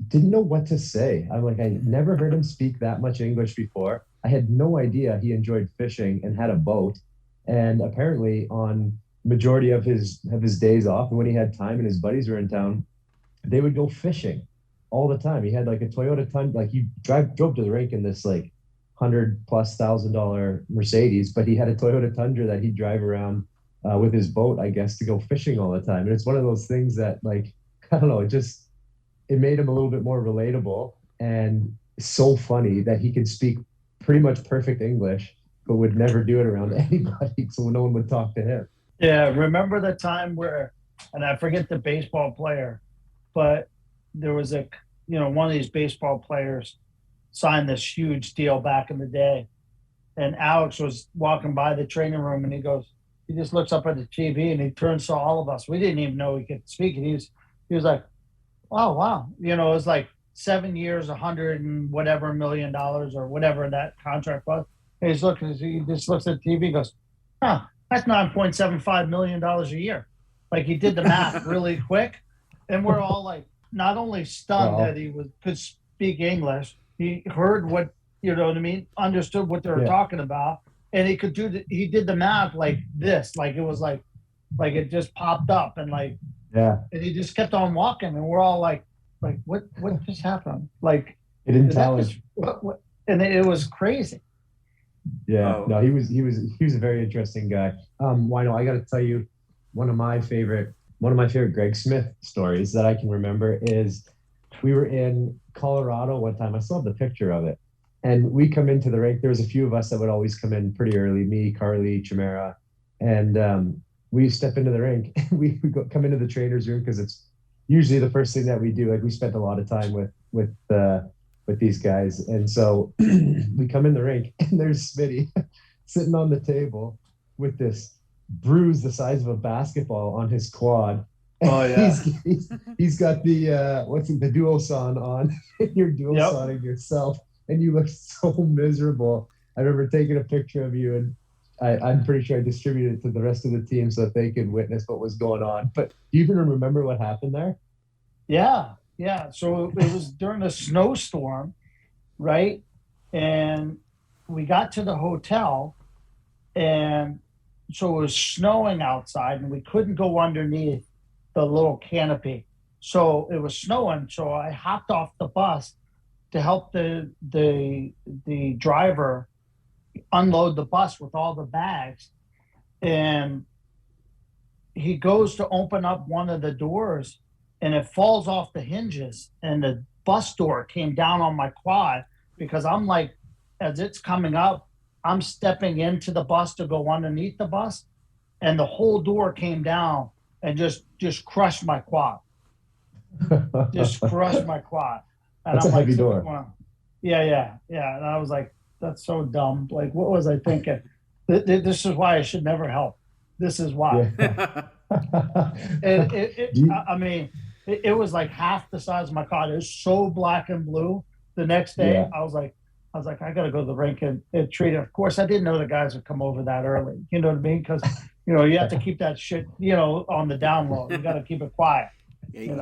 didn't know what to say. I'm like, I never heard him speak that much English before. I had no idea he enjoyed fishing and had a boat. And apparently on majority of his days off, and when he had time and his buddies were in town, they would go fishing all the time. He had a Toyota Tundra, he drove to the rink in this $100,000+ Mercedes, but he had a Toyota Tundra that he'd drive around with his boat, I guess, to go fishing all the time. And it's one of those things that I don't know, it made him a little bit more relatable, and so funny that he could speak pretty much perfect English, but would never do it around anybody, so no one would talk to him. Yeah, remember the time where, and I forget the baseball player, but there was one of these baseball players signed this huge deal back in the day, and Alex was walking by the training room, and he just looks up at the TV, and he turns to all of us. We didn't even know he could speak, and he was like, "Oh, wow." It was 7 years, 100 and whatever $million or whatever that contract was. And he just looks at the TV and goes, "Huh, that's $9.75 million a year." He did the math really quick. And we're all not only stunned that he could speak English, he heard what, understood what they were talking about. And he did the math like this, it was it just popped up and and he just kept on walking, and we're all like, what just happened? He didn't tell us. And it was crazy. Yeah, no, he was a very interesting guy. Wino, I got to tell you, one of my favorite Greg Smith stories that I can remember is we were in Colorado one time. I still have the picture of it, and we come into the rink. There was a few of us that would always come in pretty early. Me, Carly, Chimera, and we step into the rink. We come into the trainer's room because it's usually the first thing that we do. We spent a lot of time with with these guys. And so we come in the rink and there's Smitty sitting on the table with this bruise the size of a basketball on his quad. Oh yeah. He's got the the duoson on. You're duosoning yourself, and you look so miserable. I remember taking a picture of you, and I'm pretty sure I distributed it to the rest of the team so that they could witness what was going on. But do you even remember what happened there? Yeah. So it was during a snowstorm, right? And we got to the hotel, and so it was snowing outside, and we couldn't go underneath the little canopy. So it was snowing. So I hopped off the bus to help the driver unload the bus with all the bags. And he goes to open up one of the doors, and it falls off the hinges, and the bus door came down on my quad, because I'm like, as it's coming up, I'm stepping into the bus to go underneath the bus, and the whole door came down and just crushed my quad. Just crushed my quad. And That's I'm a heavy like, door. well, yeah. And I was like, that's so dumb. Like, what was I thinking? This is why I should never help. This is why. Yeah. I mean, it was like half the size of my quad. It was so black and blue. The next day, Yeah. I was like, I got to go to the rink and treat it. Of course, I didn't know the guys would come over that early. You know what I mean? Because, you have to keep that shit, on the down low. You got to keep it quiet. You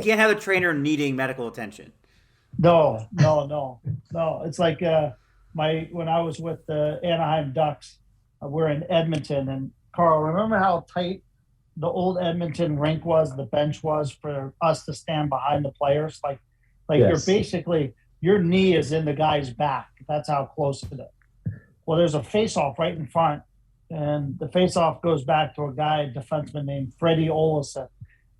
can't have a trainer needing medical attention. No. It's like when I was with the Anaheim Ducks, we're in Edmonton, and Carl, remember how tight the old Edmonton rink was, the bench was for us to stand behind the players? Like Yes. You're basically, your knee is in the guy's back. That's how close it is. Well, there's a face-off right in front, and the face-off goes back to a defenseman named Freddie Olesen.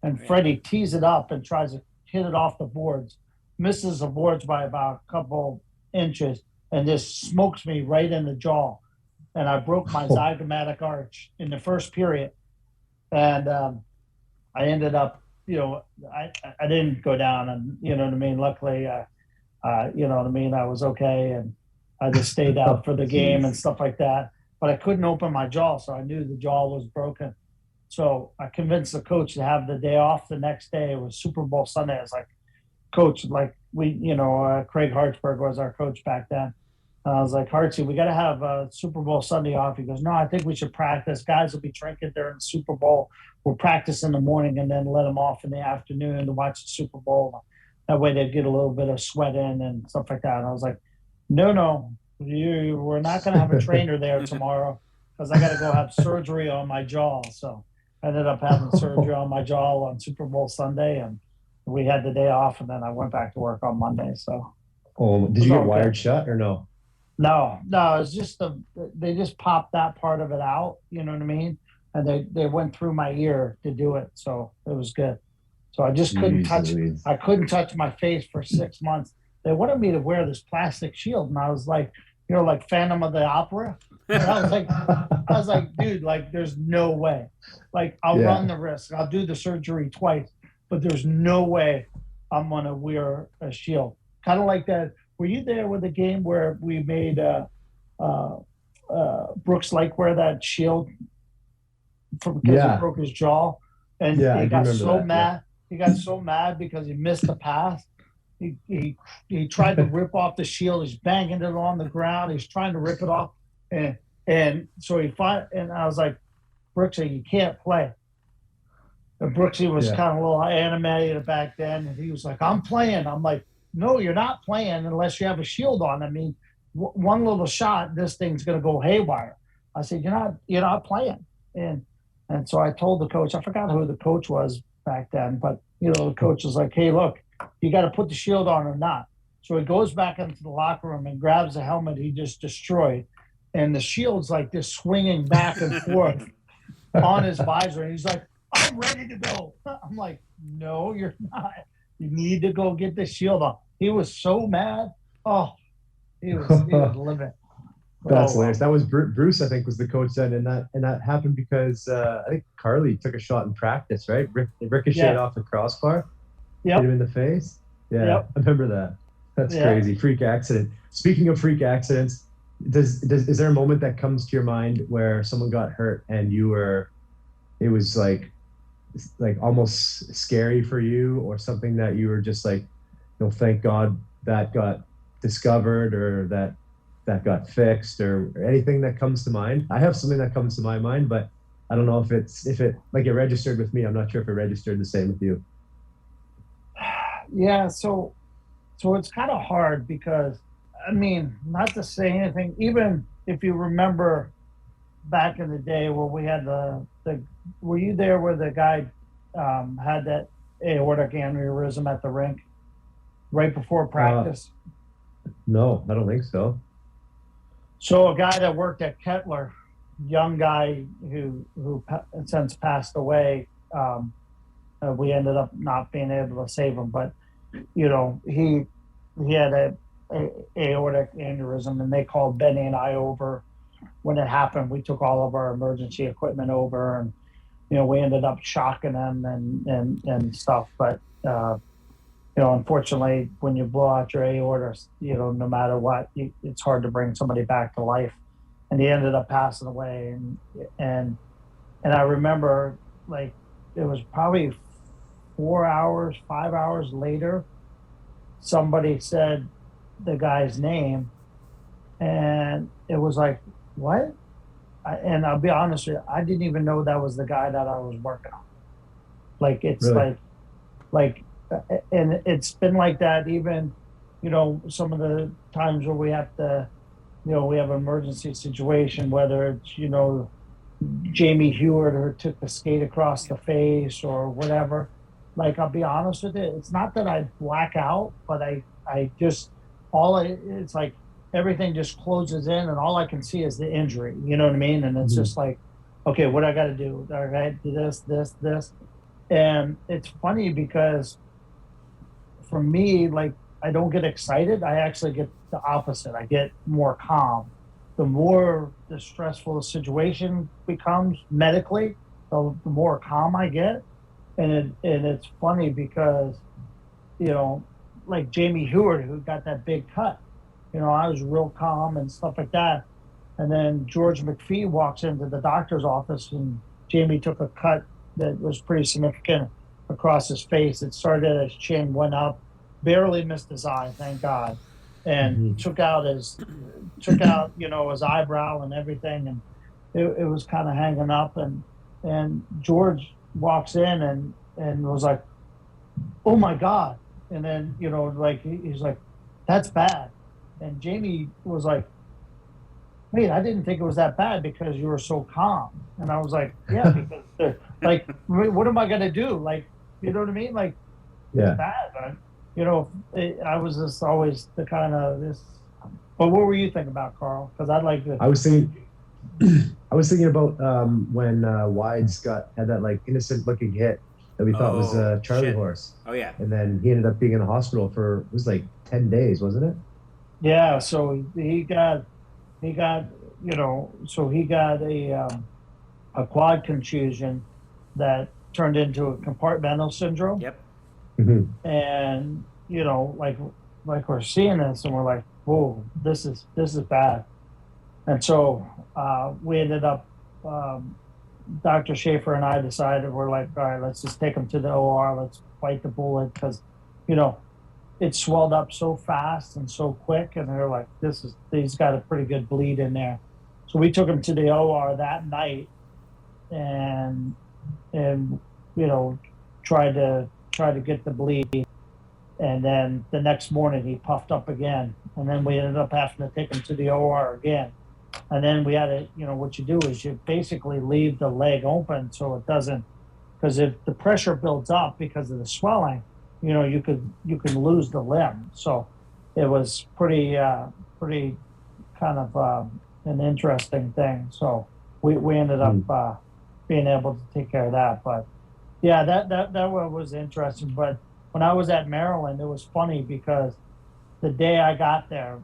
And Freddie tees it up and tries to hit it off the boards, misses the boards by about a couple inches, and just smokes me right in the jaw. And I broke my zygomatic arch in the first period. And I ended up, I didn't go down, and you know what I mean? Luckily, you know what I mean? I was okay, and I just stayed out for the game and stuff like that. But I couldn't open my jaw, so I knew the jaw was broken. So I convinced the coach to have the day off the next day. It was Super Bowl Sunday. I was like, Coach, like Craig Hartsburg was our coach back then. And I was like, Hartsy, we got to have Super Bowl Sunday off. He goes, no, I think we should practice. Guys will be drinking during the Super Bowl. We'll practice in the morning and then let them off in the afternoon to watch the Super Bowl. That way they'd get a little bit of sweat in and stuff like that. And I was like, no, we're not going to have a trainer there tomorrow because I got to go have surgery on my jaw. So I ended up having surgery on my jaw on Super Bowl Sunday, and we had the day off, and then I went back to work on Monday. So, did you get wired shut or no? No, it's just they just popped that part of it out. You know what I mean? And they went through my ear to do it, so it was good. So I just couldn't touch my face for 6 months. They wanted me to wear this plastic shield, and I was like, like Phantom of the Opera. And I was like, dude, like, there's no way. Like, I'll run the risk. I'll do the surgery twice, but there's no way I'm gonna wear a shield. Kind of like that. Were you there with the game where we made Brooks Lake wear that shield because he broke his jaw, and he got so mad. Yeah. He got so mad because he missed the pass. He tried to rip off the shield. He's banging it on the ground. He's trying to rip it off, and so and I was like, Brooksy, you can't play. And Brooksy was kind of a little animated back then, and he was like, I'm playing. I'm like, no, you're not playing unless you have a shield on. I mean, one little shot, this thing's going to go haywire. I said, you're not playing. And so I told the coach, I forgot who the coach was back then, but the coach was like, hey, look, you got to put the shield on or not. So he goes back into the locker room and grabs the helmet he just destroyed, and the shield's like this swinging back and forth on his visor. And he's like, I'm ready to go. I'm like, no, you're not. You need to go get the shield off. He was so mad. Oh, he was livid. That's hilarious. That was Bruce, I think, was the coach then, and that happened because I think Carly took a shot in practice, right? Ricocheted off the crossbar, hit him in the face. Yeah, I remember that. That's Yeah. crazy. Freak accident. Speaking of freak accidents, is there a moment that comes to your mind where someone got hurt and it was like almost scary for you, or something that you were just like, thank God that got discovered, or that got fixed, or anything that comes to mind? I have something that comes to my mind, but I don't know if it like it registered with me. I'm not sure if it registered the same with you. Yeah, so it's kind of hard because, I mean, not to say anything, even if you remember back in the day where we had the were you there where the guy had that aortic aneurysm at the rink right before Uh, practice? no, I don't think so. So a guy that worked at Kettler, young guy who since passed away, we ended up not being able to save him, but he had a aortic aneurysm, and they called Benny and I over when it happened. We took all of our emergency equipment over, and we ended up shocking him and stuff. But unfortunately, when you blow out your aorta, no matter what, it's hard to bring somebody back to life. And he ended up passing away, and and I remember, like, it was probably 4 hours, 5 hours later, somebody said the guy's name, and it was like, what? And I'll be honest with you, I didn't even know that was the guy that I was working on. Like, it's Really? like, and it's been like that even, some of the times where we have to, we have an emergency situation, whether it's, Jamie Hewitt or took the skate across the face or whatever. Like, I'll be honest with you, it's not that I black out, but I just, it's like everything just closes in and all I can see is the injury. You know what I mean? And it's Mhm. just like, okay, what I got to do? All right, do this. And it's funny because for me, like, I don't get excited. I actually get the opposite. I get more calm. The more the stressful the situation becomes medically, the more calm I get. And it's funny because, you know, like Jamie Hewitt, who got that big cut, I was real calm and stuff like that. And then George McPhee walks into the doctor's office, and Jamie took a cut that was pretty significant across his face. It started at his chin, went up, barely missed his eye, thank God, and Mhm. took out his eyebrow and everything, and it was kind of hanging up. And George walks in and was like, "Oh my God!" And then like he's like, "That's bad." And Jamie was like, "Wait, I didn't think it was that bad because you were so calm." And I was like, "Yeah, because like, what am I gonna do? Like, you know what I mean? Like, it's Yeah. bad, but I was just always the kind of this. But what were you thinking about, Carl? Because I'd like to. I was thinking, I was thinking about when Wides had that like innocent looking hit that we thought was Oh a Charlie shit. horse, Oh yeah. and then he ended up being in the hospital for, it was like 10 days, wasn't it? Yeah, so he got so he got a quad contusion that turned into a compartmental syndrome, Yep. Hmm. and like we're seeing this and we're like, whoa, this is bad. And so we ended up, Dr. Schaefer and I decided, we're like, all right, let's just take him to the OR, let's bite the bullet, because you know it swelled up so fast and so quick, and they're like, he's got a pretty good bleed in there. So we took him to the OR that night, and and you know tried to get the bleed. And then the next morning he puffed up again, and then we ended up having to take him to the OR again. And then we had to, what you do is you basically leave the leg open so it doesn't, because if the pressure builds up because of the swelling, you can lose the limb. So it was pretty kind of an interesting thing. So we ended up being able to take care of that. But yeah, that one was interesting. But when I was at Maryland, it was funny because the day I got there,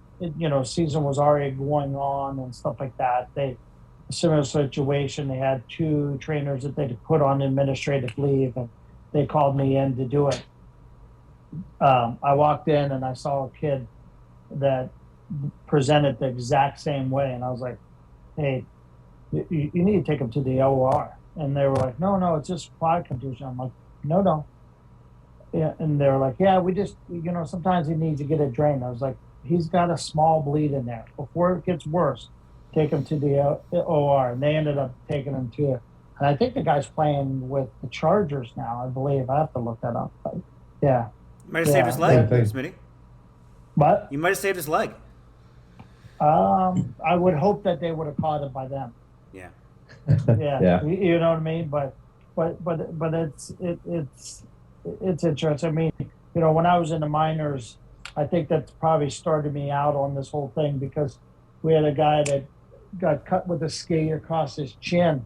season was already going on and stuff like that. A similar situation. They had two trainers that they put on administrative leave, and they called me in to do it. I walked in and I saw a kid that presented the exact same way, and I was like, "Hey, you need to take him to the OR." And they were like, "No, no, it's just quad contusion." I'm like, "No, no." Yeah, and they were like, "Yeah, we just, sometimes he needs to get it drained." I was like, "He's got a small bleed in there. Before it gets worse, take him to the OR." And they ended up taking him to, and I think the guy's playing with the Chargers now. I believe I have to look that up, but yeah, You might have saved his yeah. leg, Same thing. Smitty. But You might have saved his leg. I would hope that they would have caught it by then. Yeah. Yeah, Yeah. you know what I mean. But it's interesting. I mean, when I was in the minors, I think that probably started me out on this whole thing because we had a guy that got cut with a ski across his chin,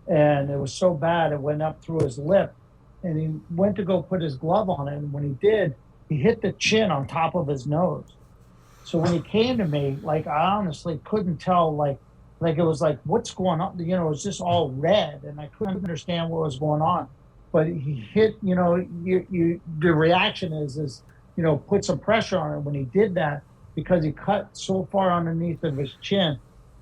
and it was so bad it went up through his lip, and he went to go put his glove on it, and when he did, he hit the chin on top of his nose. So when he came to me, like I honestly couldn't tell, like it was like, what's going on? It was just all red, and I couldn't understand what was going on. But he hit, the reaction is, put some pressure on it when he did that because he cut so far underneath of his chin,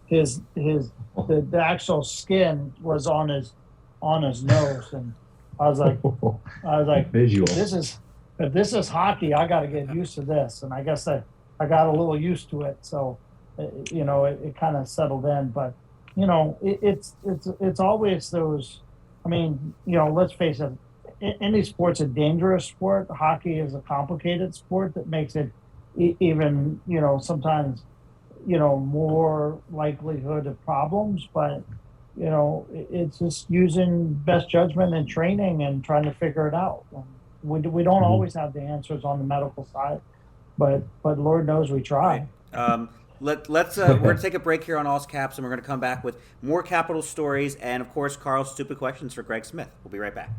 the actual skin was on his nose, and I was like, Visual. if this is hockey, I got to get used to this, and I guess I got a little used to it, so it kind of settled in. But it's always those. I mean, let's face it. Any sport's a dangerous sport. Hockey is a complicated sport that makes it even sometimes more likelihood of problems. But it's just using best judgment and training and trying to figure it out. We don't always have the answers on the medical side, but Lord knows we try. Right. Let's we're gonna take a break here on All's Caps, and we're gonna come back with more Capital stories and, of course, Carl's stupid questions for Greg Smith. We'll be right back.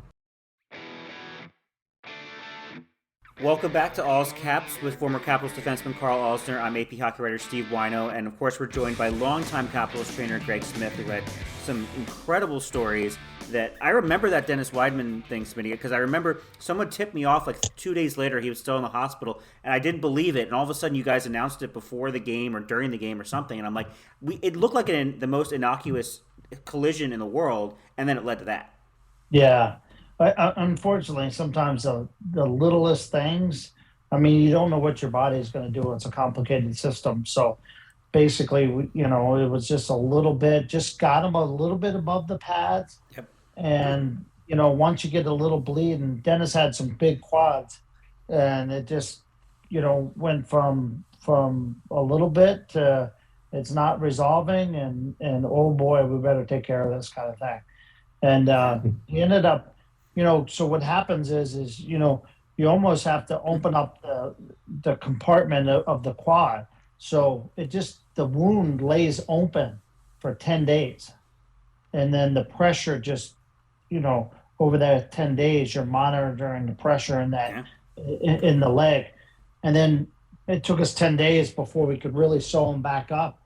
Welcome back to All's Caps with former Capitals defenseman Karl Alsner. I'm AP hockey writer Steve Wino, and of course we're joined by longtime Capitals trainer Greg Smith, who had some incredible stories. That I remember that Dennis Weidman thing, Smitty, because I remember someone tipped me off like 2 days later. He was still in the hospital, and I didn't believe it. And all of a sudden, you guys announced it before the game or during the game or something, and I'm like, it looked like the most innocuous collision in the world, and then it led to that. Yeah. Unfortunately, sometimes the littlest things, I mean, you don't know what your body is going to do. It's a complicated system. So basically, it was just a little bit, just got him a little bit above the pads. Yep. And, once you get a little bleed, and Dennis had some big quads, and it just, went from a little bit to it's not resolving, and oh boy, we better take care of this kind of thing. And he ended up, so what happens is you almost have to open up the compartment of the quad. So the wound lays open for 10 days. And then the pressure just, over that 10 days, you're monitoring the pressure in the leg. And then it took us 10 days before we could really sew him back up.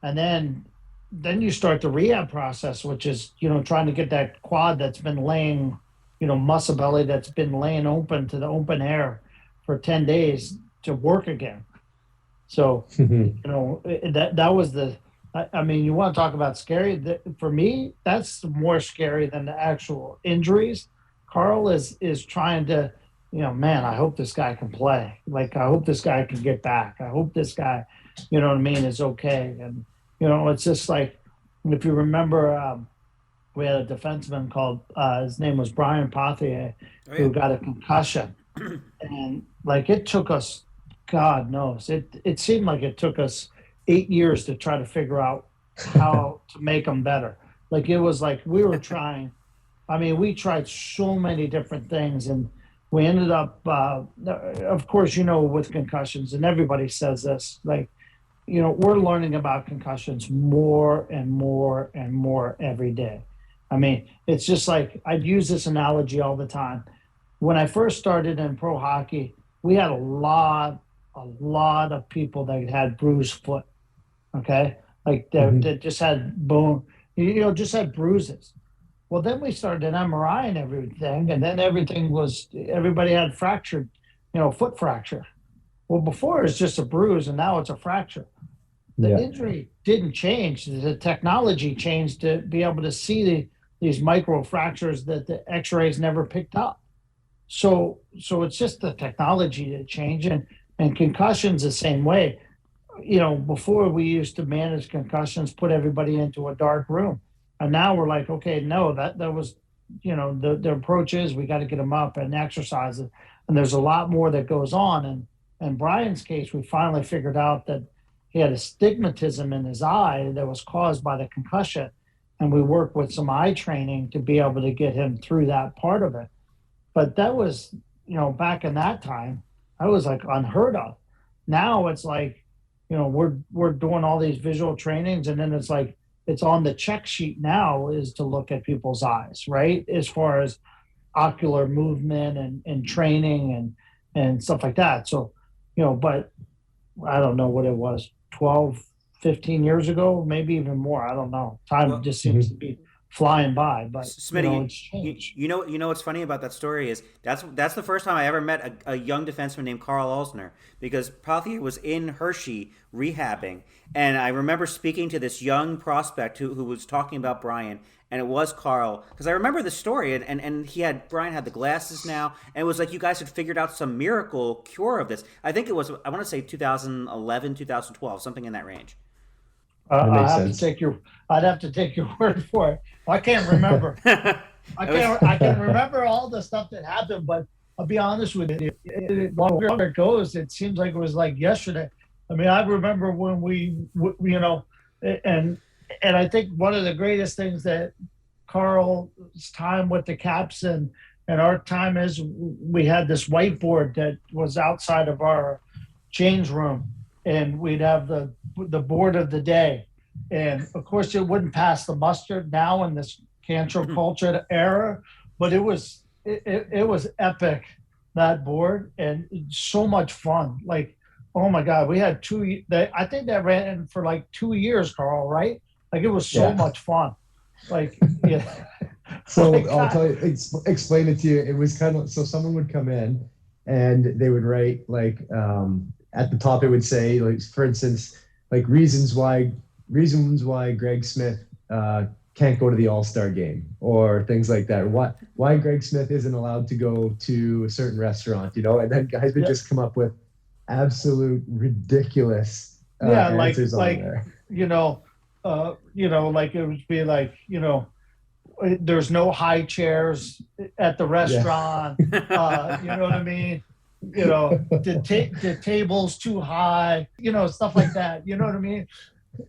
And then you start the rehab process, which is, trying to get that quad that's been laying, muscle belly that's been laying open to the open air for 10 days to work again. So, that was I mean, you want to talk about scary. For me, that's more scary than the actual injuries. Karl is trying to, man, I hope this guy can play. Like, I hope this guy can get back. I hope this guy, is okay. And, it's just like, if you remember, we had a defenseman called, his name was Brian Pothier, who got a concussion. And, like, it took us, God knows, it seemed like it took us 8 years to try to figure out how to make him better. Like, it was like we were trying. I mean, we tried so many different things, and we ended up, of course, with concussions, and everybody says this, like, we're learning about concussions more and more and more every day. I mean, it's just like, I'd use this analogy all the time. When I first started in pro hockey, we had a lot of people that had bruised foot. Okay. Like that just had bone, just had bruises. Well, then we started an MRI and everything. And then everybody had fractured foot fracture. Well, before it was just a bruise, and now it's a fracture. The injury didn't change. The technology changed to be able to see these micro fractures that the X-rays never picked up. So it's just the technology that changed, and concussions the same way. Before we used to manage concussions, put everybody into a dark room, and now we're like, okay, no, that was, the approach is we got to get them up and exercise it, and there's a lot more that goes on. And in Brian's case, we finally figured out that he had astigmatism in his eye that was caused by the concussion, and we worked with some eye training to be able to get him through that part of it. But that was, back in that time, that was like unheard of. Now it's like, we're doing all these visual trainings, and then it's like it's on the check sheet now is to look at people's eyes, right? As far as ocular movement and training and stuff like that. So, but I don't know what it was, 12, 15 years ago, maybe even more. I don't know. Time just seems to be flying by, but Smitty, it's changed. you know what's funny about that story is that's the first time I ever met a young defenseman named Karl Alsner, because Palthier was in Hershey rehabbing, and I remember speaking to this young prospect who was talking about Brian, and it was Karl, because I remember the story, and Brian had the glasses now, and it was like you guys had figured out some miracle cure of this. I think it was, I want to say 2011, 2012, something in that range. That makes I'd have to take your word for it. I can't remember. I can remember all the stuff that happened, but I'll be honest with you. The longer it goes, it seems like it was like yesterday. I mean, I remember when and I think one of the greatest things that Karl's time with the Caps and our time is, we had this whiteboard that was outside of our change room, and we'd have the board of the day. And of course it wouldn't pass the muster now in this cancel culture era, but it was epic, that board, and so much fun. Like, oh my God, we had I think that ran for like 2 years, Karl, right? Like, it was so much fun. Like, yeah. So I'll tell you, explain it to you. It was kind of, so someone would come in and they would write like, at the top, it would say, like, for instance, like reasons why Greg Smith can't go to the All-Star game, or things like that. Why Greg Smith isn't allowed to go to a certain restaurant, and then guys would just come up with absolute ridiculous answers on there. Like it would be like, there's no high chairs at the restaurant. You know what I mean? The table's too high, stuff like that. You know what I mean?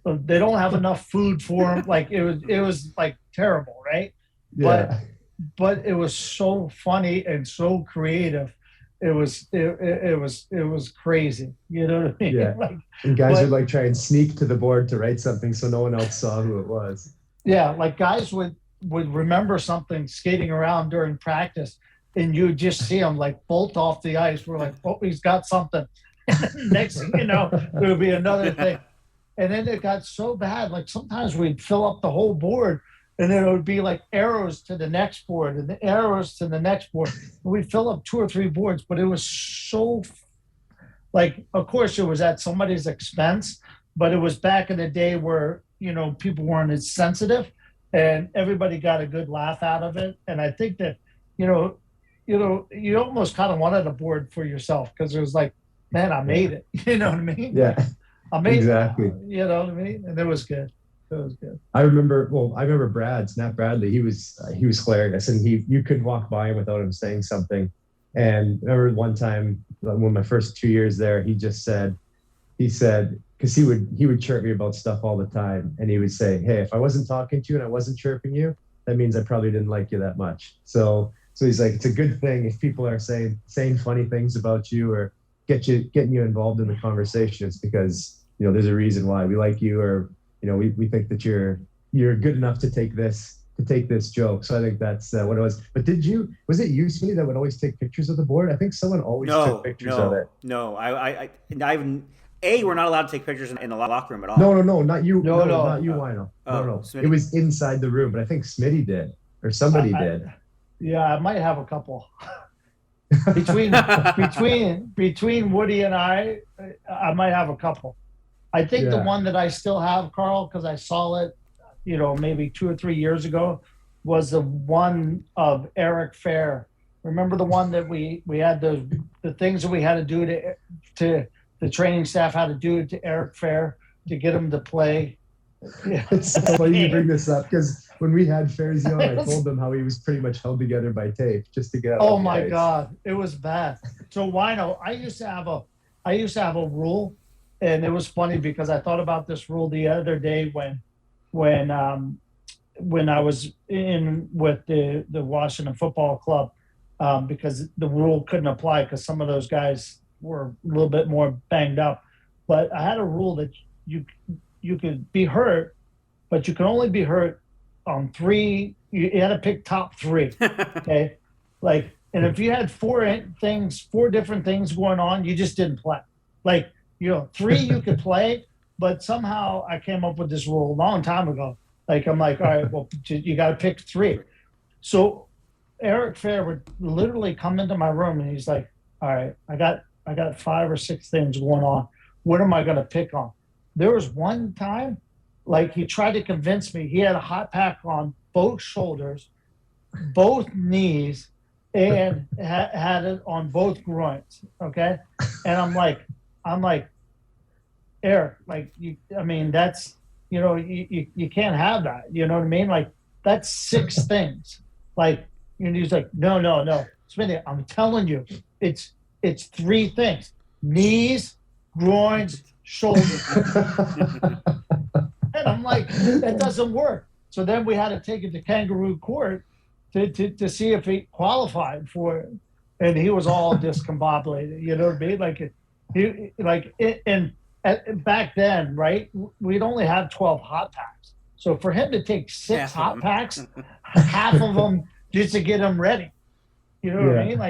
They don't have enough food for them. Like, it was like terrible, right? Yeah. But it was so funny and so creative. It was crazy. You know what I mean? Yeah. And guys would like try and sneak to the board to write something so no one else saw who it was. Yeah, like guys would remember something skating around during practice, and you just see them like bolt off the ice. We're like, oh, he's got something. Next thing you know, there would be another thing. And then it got so bad, like sometimes we'd fill up the whole board, and then it would be like arrows to the next board and the arrows to the next board. And we'd fill up 2 or 3 boards, but it was so, like, of course it was at somebody's expense, but it was back in the day where, people weren't as sensitive, and everybody got a good laugh out of it. And I think that, you almost kind of wanted a board for yourself, because it was like, man, I made it. You know what I mean? Yeah. I made exactly. it. You know what I mean? And it was good. It was good. I remember Snap Bradley. He was hilarious, and you couldn't walk by him without him saying something. And I remember one time, one of my first 2 years there, he said, because he would chirp me about stuff all the time, and he would say, hey, if I wasn't talking to you and I wasn't chirping you, that means I probably didn't like you that much. So he's like, it's a good thing if people are saying funny things about you or getting you involved in the conversation. It's because, there's a reason why we like you, or, we think that you're good enough to take this joke. So I think that's what it was. But was it you, Smitty, that would always take pictures of the board? I think someone always took pictures of it. No, we're not allowed to take pictures in the locker room at all. No, not you. No, not you, Wino. No. Smitty. It was inside the room, but I think Smitty did, or somebody did. Yeah, I might have a couple. between Woody and I might have a couple. I think the one that I still have, Carl, because I saw it, maybe 2 or 3 years ago, was the one of Eric Fair. Remember the one that we had the things that we had to do to the training staff had to do to Eric Fair to get him to play. Yeah. It's so funny you bring this up because when we had Fairzy on, I told them how he was pretty much held together by tape just to get out. Oh my God, it was bad. So Wino, I used to have a rule, and it was funny because I thought about this rule the other day when I was in with the Washington Football Club, because the rule couldn't apply because some of those guys were a little bit more banged up. But I had a rule that you could be hurt, but you can only be hurt on 3. You had to pick top 3. Okay. And if you had 4 different things going on, you just didn't play. 3 you could play, but somehow I came up with this rule a long time ago. I'm like, all right, well, you got to pick 3. So Eric Fair would literally come into my room and he's like, all right, I got 5 or 6 things going on. What am I going to pick on? There was one time, he tried to convince me. He had a hot pack on both shoulders, both knees, and had it on both groins. Okay, and I'm like, Eric, that's you can't have that. You know what I mean? That's 6 things. And he's like, no, Smitty, I'm telling you, it's 3 things: knees, groins, shoulders. And I'm like, that doesn't work. So then we had to take it to kangaroo court to see if he qualified for it. And he was all discombobulated, you know what I mean? Back then, right, we'd only have 12 hot packs. So for him to take 6 hot packs, half of them just to get him ready, you know what I mean?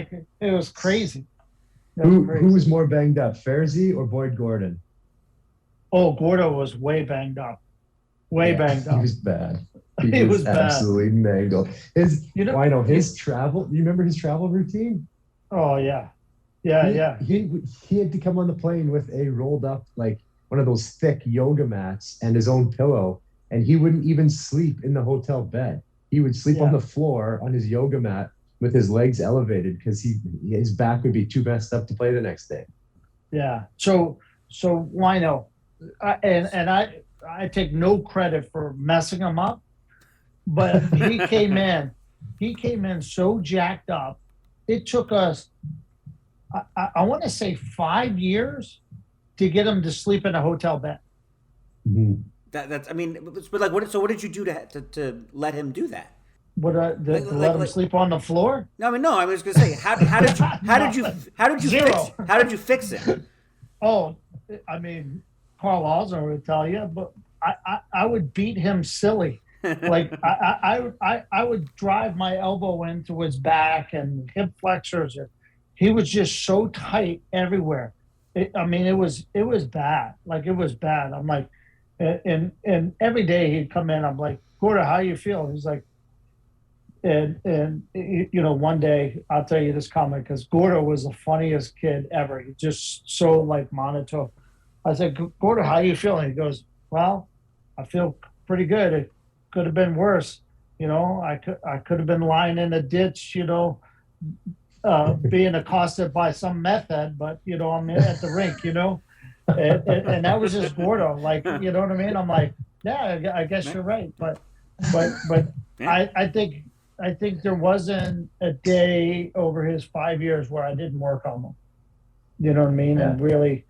It was crazy. Who was more banged up, Fairzy or Boyd Gordon? Oh, Gordo was way banged up. Banged up. He was bad. He was absolutely mangled. His travel. You remember his travel routine? Oh yeah. He had to come on the plane with a rolled up, one of those thick yoga mats and his own pillow, and he wouldn't even sleep in the hotel bed. He would sleep on the floor on his yoga mat with his legs elevated because his back would be too messed up to play the next day. Yeah. So Wino, I take no credit for messing him up, but he came in so jacked up. It took us, I want to say 5 years to get him to sleep in a hotel bed. Mm-hmm. What did you do to let him do that? Let him sleep on the floor? No, I was going to say, how did you fix it? Oh, Carl Osner would tell you, but I would beat him silly. I would drive my elbow into his back and hip flexors. He was just so tight everywhere. It was bad. It was bad. I'm like, and every day he'd come in. I'm like, Gordo, how you feel? He's like, and one day I'll tell you this comment because Gordo was the funniest kid ever. He's just so monotone. I said, Gordo, how you feeling? He goes, well, I feel pretty good. It could have been worse. I could have been lying in a ditch, being accosted by some meth head, but I'm at the rink, and that was just Gordo. You know what I mean? I'm like, yeah, I guess you're right. But I think there wasn't a day over his 5 years where I didn't work on him. You know what I mean? Yeah. And really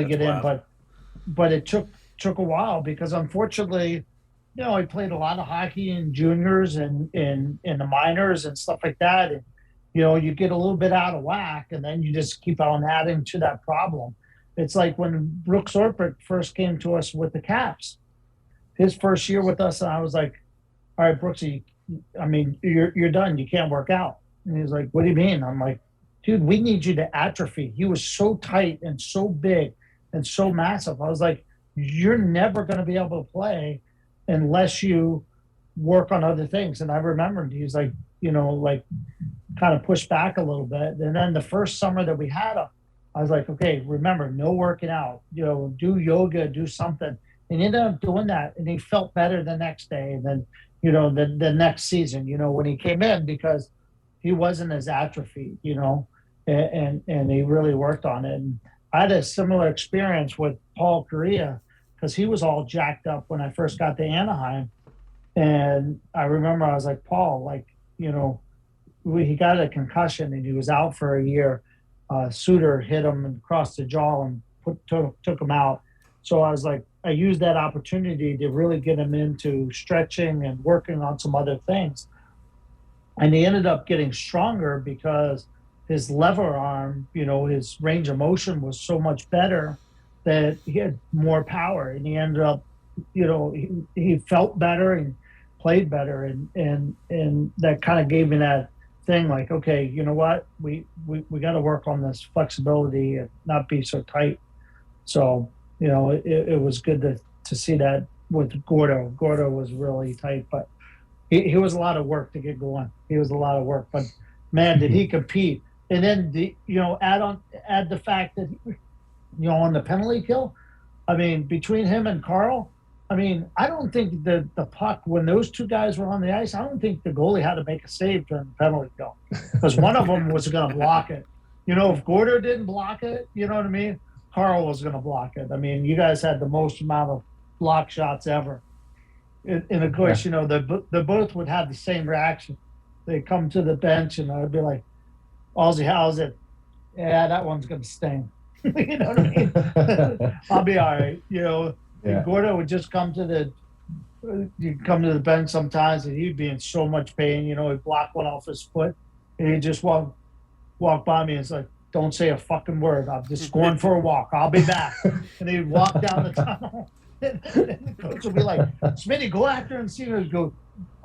get wild. In. But it took a while because unfortunately, he played a lot of hockey in juniors and in the minors and stuff like that. And, you get a little bit out of whack and then you just keep on adding to that problem. It's like when Brooks Orpik first came to us with the Caps, his first year with us. And I was like, all right, Brooksy, you're done. You can't work out. And he's like, what do you mean? I'm like, dude, we need you to atrophy. He was so tight and so big and so massive. I was like, you're never going to be able to play unless you work on other things. And I remembered, he's like, kind of pushed back a little bit. And then the first summer that we had him, I was like, okay, remember, no working out, do yoga, do something. And he ended up doing that, and he felt better the next day. And then, the next season, when he came in, because he wasn't as atrophied, and he really worked on it. And I had a similar experience with Paul Correa, because he was all jacked up when I first got to Anaheim. And I remember I was like, Paul, he got a concussion and he was out for a year. Suter hit him across the jaw and took him out. So I was like, I used that opportunity to really get him into stretching and working on some other things. And he ended up getting stronger because his lever arm, his range of motion was so much better that he had more power. And he ended up, he felt better and played better. And that kind of gave me that thing, like, okay, you know what, we got to work on this flexibility and not be so tight. So it was good to see that with Gordo. Gordo was really tight, but he was a lot of work to get going. He was a lot of work, but man, did he compete. And then add the fact that on the penalty kill, I mean, between him and Karl, I mean, I don't think the puck, when those two guys were on the ice, I don't think the goalie had to make a save during the penalty kill, because one of them was going to block it. If Gordo didn't block it, you know what I mean? Karl was going to block it. I mean, you guys had the most amount of block shots ever. And of course, they both would have the same reaction. They come to the bench and I'd be like, Ozzy, how's it? Yeah, that one's going to sting. You know what I mean? I'll be all right. And Gordo would just come to the bench sometimes, and he'd be in so much pain. He'd block one off his foot, and he'd just walk by me and it's like, don't say a fucking word. I'm just going for a walk. I'll be back. And he'd walk down the tunnel. And the coach would be like, Smitty, go after and see him. Go.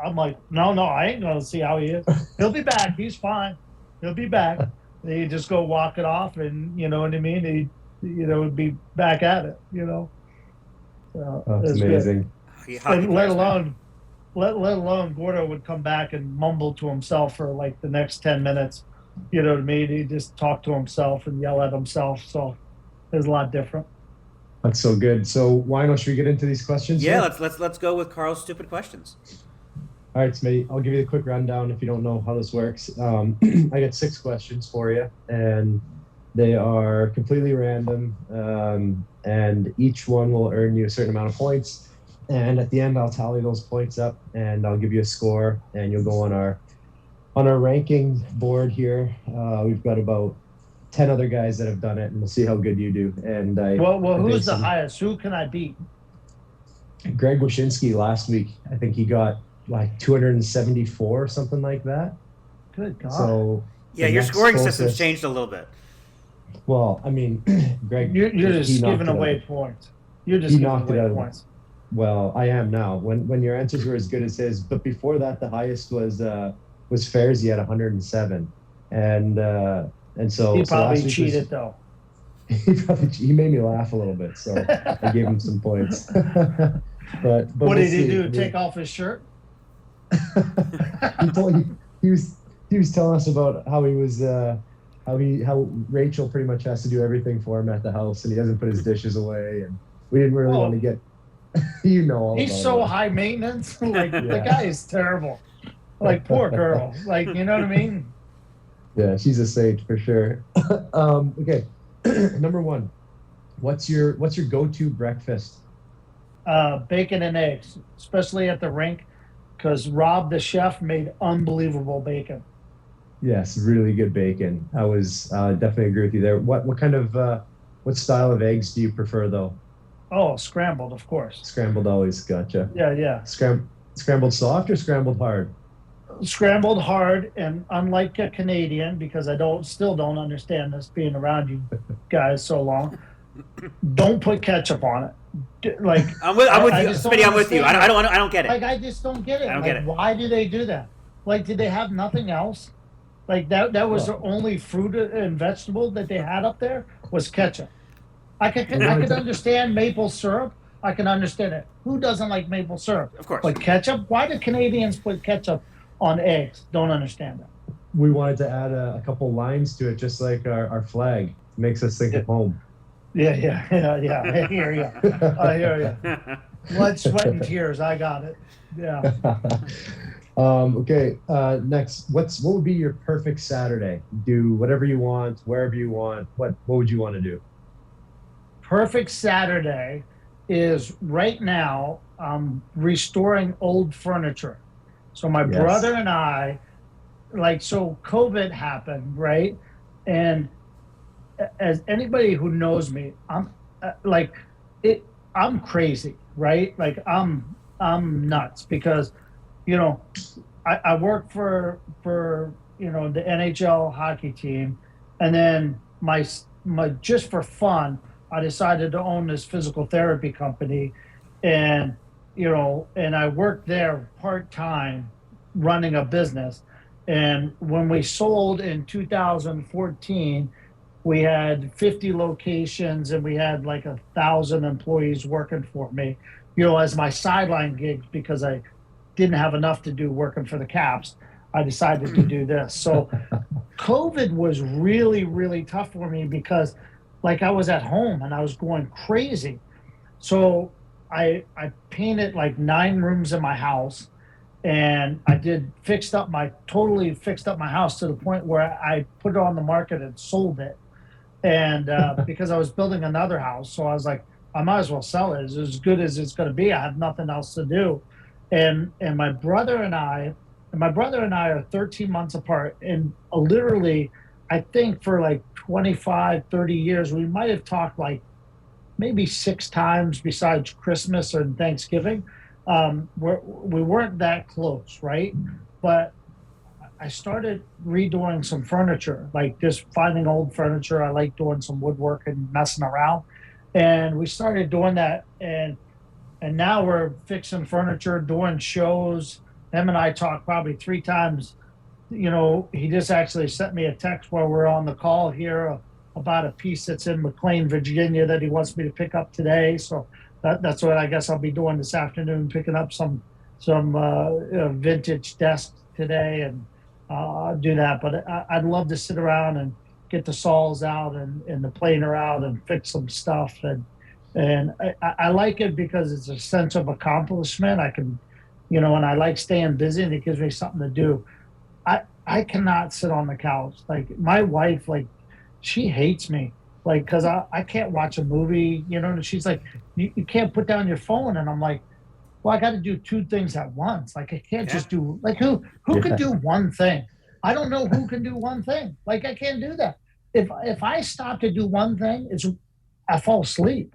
I'm like, no, I ain't going to see how he is. He'll be back. He's fine. He'll be back. And he'd just go walk it off, and you know what I mean? He'd be back at it, So that's amazing. And let alone Gordo would come back and mumble to himself for like the next 10 minutes. You know what I mean? He'd just talk to himself and yell at himself. So it was a lot different. That's so good. So Wino, should we get into these questions? Yeah, let's go with Karl's stupid questions. All right, Smitty, I'll give you a quick rundown if you don't know how this works. I got 6 questions for you, and they are completely random, and each one will earn you a certain amount of points. And at the end, I'll tally those points up, and I'll give you a score, and you'll go on our ranking board here. We've got about 10 other guys that have done it, and we'll see how good you do. And who's the highest? Who can I beat? Greg Wyshynski last week. I think he got like 274 or something like that. Good God. So yeah, your scoring system's changed a little bit. Well, I mean, Greg, you're just giving away points. You're just giving away points. Well, I am now. When your answers were as good as his, but before that, the highest was Fairzy at 107, and so he probably cheated though. He made me laugh a little bit, so I gave him some points. but what did he do? Take off his shirt? he was telling us about how he was how Rachel pretty much has to do everything for him at the house, and he doesn't put his dishes away, and we didn't really want to get he's so high maintenance. Like the guy is terrible. Like poor girl. Like, you know what I mean? Yeah, she's a saint for sure. Okay. Number 1. What's your go-to breakfast? Bacon and eggs, especially at the rink, because Rob the chef made unbelievable bacon. Yes, really good bacon. I was definitely agree with you there. What kind of what style of eggs do you prefer though? Oh, scrambled, of course. Scrambled always, gotcha. Yeah. Scrambled soft or scrambled hard? Scrambled hard, and unlike a Canadian, because I still don't understand this being around you guys so long, don't put ketchup on it. Like I'm with you, Smitty. I'm with you. I don't get it. Like I just don't get it. I don't get it. Why do they do that? Like, did they have nothing else? Like that was the only fruit and vegetable that they had up there was ketchup. I could understand maple syrup. I can understand it. Who doesn't like maple syrup? Of course. But ketchup? Why do Canadians put ketchup on eggs? Don't understand that. we wanted to add a couple lines to it, just like our flag. Makes us think of home. Yeah. I hear you. Blood, sweat, and tears. I got it. Yeah. Okay. Next, what would be your perfect Saturday? Do whatever you want, wherever you want. What would you want to do? Perfect Saturday is right now. I'm restoring old furniture. So my brother and I, so COVID happened, right? And as anybody who knows me, I'm like it. I'm crazy, right? Like I'm nuts because, you know, I work for the NHL hockey team, and then my just for fun, I decided to own this physical therapy company, and and I worked there part time, running a business, and when we sold in 2014, we had 50 locations and we had like 1,000 employees working for me, as my sideline gigs because I didn't have enough to do working for the Caps. I decided to do this. So COVID was really, really tough for me because I was at home and I was going crazy. So I painted like 9 rooms in my house, and I totally fixed up my house to the point where I put it on the market and sold it. And because I was building another house, so I was like, I might as well sell it. It's as good as it's going to be. I have nothing else to do. And my brother and I are 13 months apart, and literally I think for like 25, 30 years we might have talked like maybe 6 times besides Christmas and Thanksgiving. We weren't that close, right? But I started redoing some furniture, like just finding old furniture. I like doing some woodwork and messing around. And we started doing that, and now we're fixing furniture, doing shows. Him and I talked probably 3 times. He just actually sent me a text while we're on the call here about a piece that's in McLean, Virginia that he wants me to pick up today. So that's what I guess I'll be doing this afternoon, picking up some vintage desks today, and do that. But I'd love to sit around and get the saws out and the planer out and fix some stuff. And I like it because it's a sense of accomplishment. I can, and I like staying busy, and it gives me something to do. I cannot sit on the couch. Like my wife, she hates me, because I can't watch a movie, and she's like, you can't put down your phone. And I'm like, well, I got to do 2 things at once. I can't just do who can do one thing? I don't know who can do one thing. I can't do that. If I stop to do one thing, I fall asleep,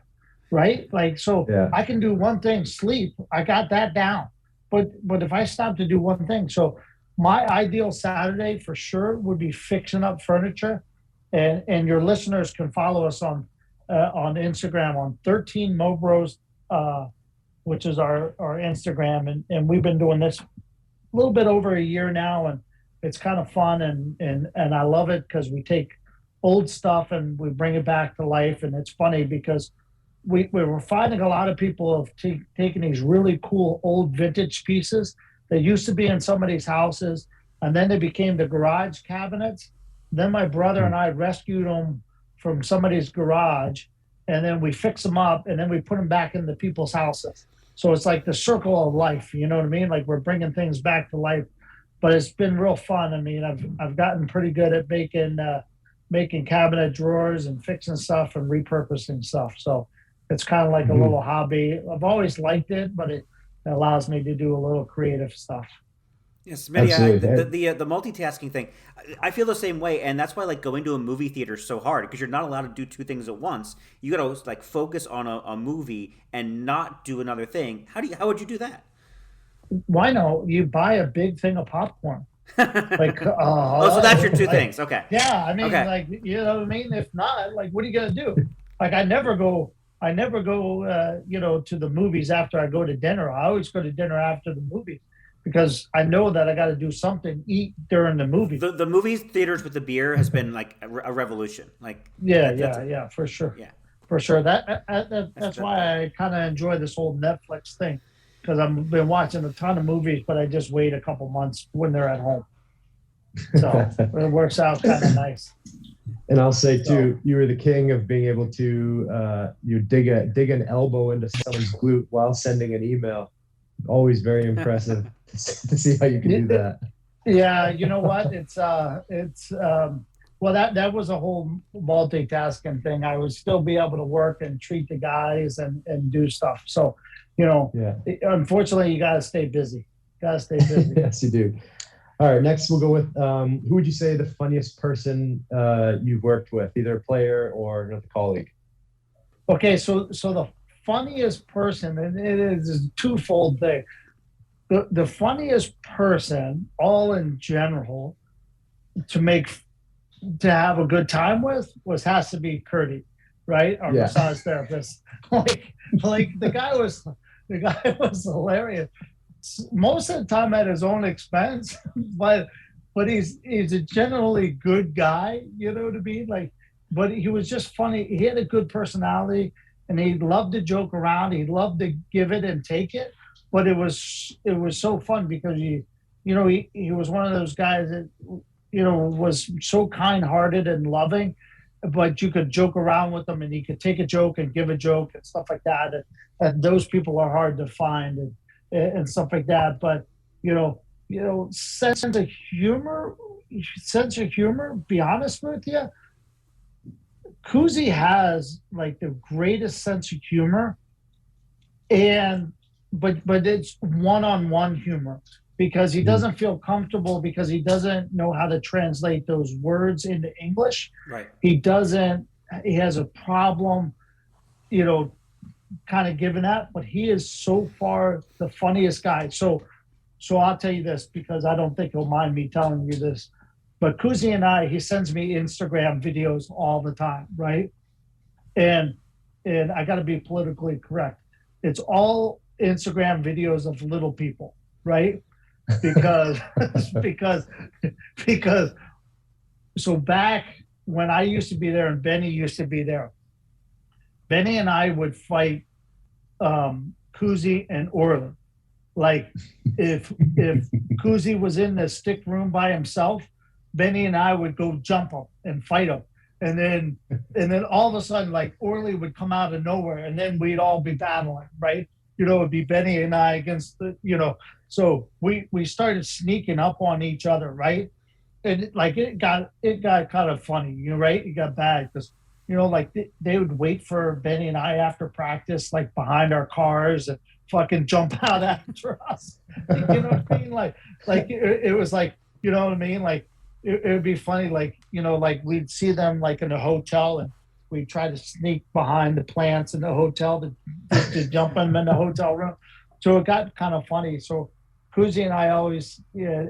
right? I can do one thing, sleep. I got that down. But if I stop to do one thing, so my ideal Saturday for sure would be fixing up furniture, and your listeners can follow us on Instagram on 13 Mobros, which is our Instagram, and we've been doing this a little bit over a year now, and it's kind of fun, and I love it because we take old stuff and we bring it back to life. And it's funny because we were finding a lot of people have taken these really cool old vintage pieces that used to be in somebody's houses, and then they became the garage cabinets. Then my brother and I rescued them from somebody's garage, and then we fix them up, and then we put them back into people's houses. So it's like the circle of life, you know what I mean? Like we're bringing things back to life, but it's been real fun. I mean, I've gotten pretty good at making cabinet drawers and fixing stuff and repurposing stuff. So it's kind of like a little hobby. I've always liked it, but it allows me to do a little creative stuff. Yes, Smitty, the multitasking thing, I feel the same way, and that's why going to a movie theater is so hard, because you're not allowed to do 2 things at once. You got to focus on a movie and not do another thing. How would you do that? Why not? You buy a big thing of popcorn. So that's your 2 things. Okay. Yeah, I mean, you know what I mean. If not, what are you gonna do? I never go, to the movies after I go to dinner. I always go to dinner after the movie, because I know that I got to do something, eat during the movie. The movie theaters with the beer has been a revolution. Yeah, for sure. Yeah, for sure. That's why I kind of enjoy this whole Netflix thing, because I've been watching a ton of movies, but I just wait a couple months when they're at home. So it works out kind of nice. And I'll say too, you were the king of being able to you dig an elbow into someone's glute while sending an email. Always very impressive to see how you can do that. Yeah, you know what? Well, that was a whole multitasking thing. I would still be able to work and treat the guys and do stuff. So, unfortunately, you got to stay busy. Yes, you do. All right, next we'll go with who would you say the funniest person you've worked with, either a player or another colleague? Okay, so the funniest person, and it is a twofold thing. The funniest person, all in general, to have a good time with has to be Curdy, right? Our massage therapist. Like the guy was hilarious. Most of the time at his own expense, but he's a generally good guy, you know what I mean? Like, but he was just funny. He had a good personality, and he loved to joke around. He loved to give it and take it. But it was so fun because he was one of those guys that was so kind-hearted and loving, but you could joke around with him, and he could take a joke and give a joke and stuff like that. And those people are hard to find and stuff like that. But sense of humor. Be honest with you, Kuzi has like the greatest sense of humor, but it's one-on-one humor because he doesn't feel comfortable because he doesn't know how to translate those words into English. Right. He has a problem, kind of giving that, but he is so far the funniest guy. So I'll tell you this because I don't think he'll mind me telling you this, but Kuzi and he sends me Instagram videos all the time, right? And I got to be politically correct. It's all Instagram videos of little people, right? Because so back when I used to be there and Benny used to be there, Benny and I would fight Kuzi and Orland. Like if Kuzi was in the stick room by himself, Benny and I would go jump him and fight him. And then all of a sudden, like Orly would come out of nowhere, and then we'd all be battling, right? It'd be Benny and I against So we started sneaking up on each other, right? And it got kind of funny, right? It got bad because they would wait for Benny and I after practice, like behind our cars, and fucking jump out after us. You know what I mean? Like it was like, you know what I mean? Like it would be funny, like we'd see them like in a hotel, and we'd try to sneak behind the plants in the hotel to jump them in the hotel room. So it got kind of funny. So Kuzi and I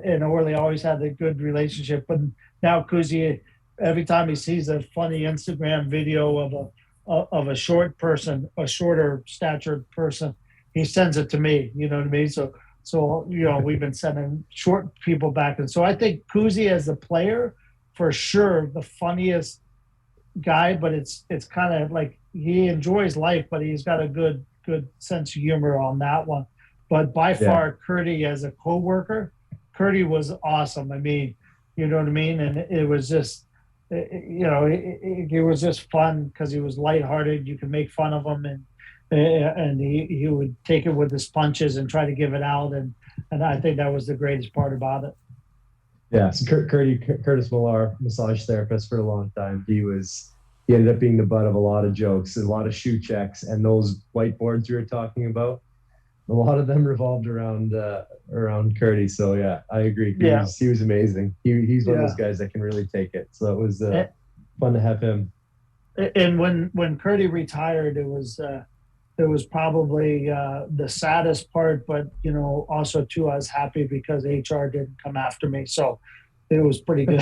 and Orly always had a good relationship. But now Kuzi, every time he sees a funny Instagram video of a shorter statured person, he sends it to me. You know what I mean? So we've been sending short people back, and so I think Kuzi as a player, for sure, the funniest guy. But it's kind of like he enjoys life, but he's got a good sense of humor on that one. But by far, Curdy as a coworker, Curdy was awesome. I mean, you know what I mean? And it was just, it was just fun because he was lighthearted. You could make fun of him, and he would take it with his punches and try to give it out. And I think that was the greatest part about it. Yeah. So Curtis Millar, massage therapist for a long time. He ended up being the butt of a lot of jokes, a lot of shoe checks, and those whiteboards you were talking about. A lot of them revolved around Curdy. So yeah, I agree. He was amazing. He's one of those guys that can really take it. So it was fun to have him. And when Curdy retired, it was probably the saddest part, but also too, I was happy because HR didn't come after me. So it was pretty good.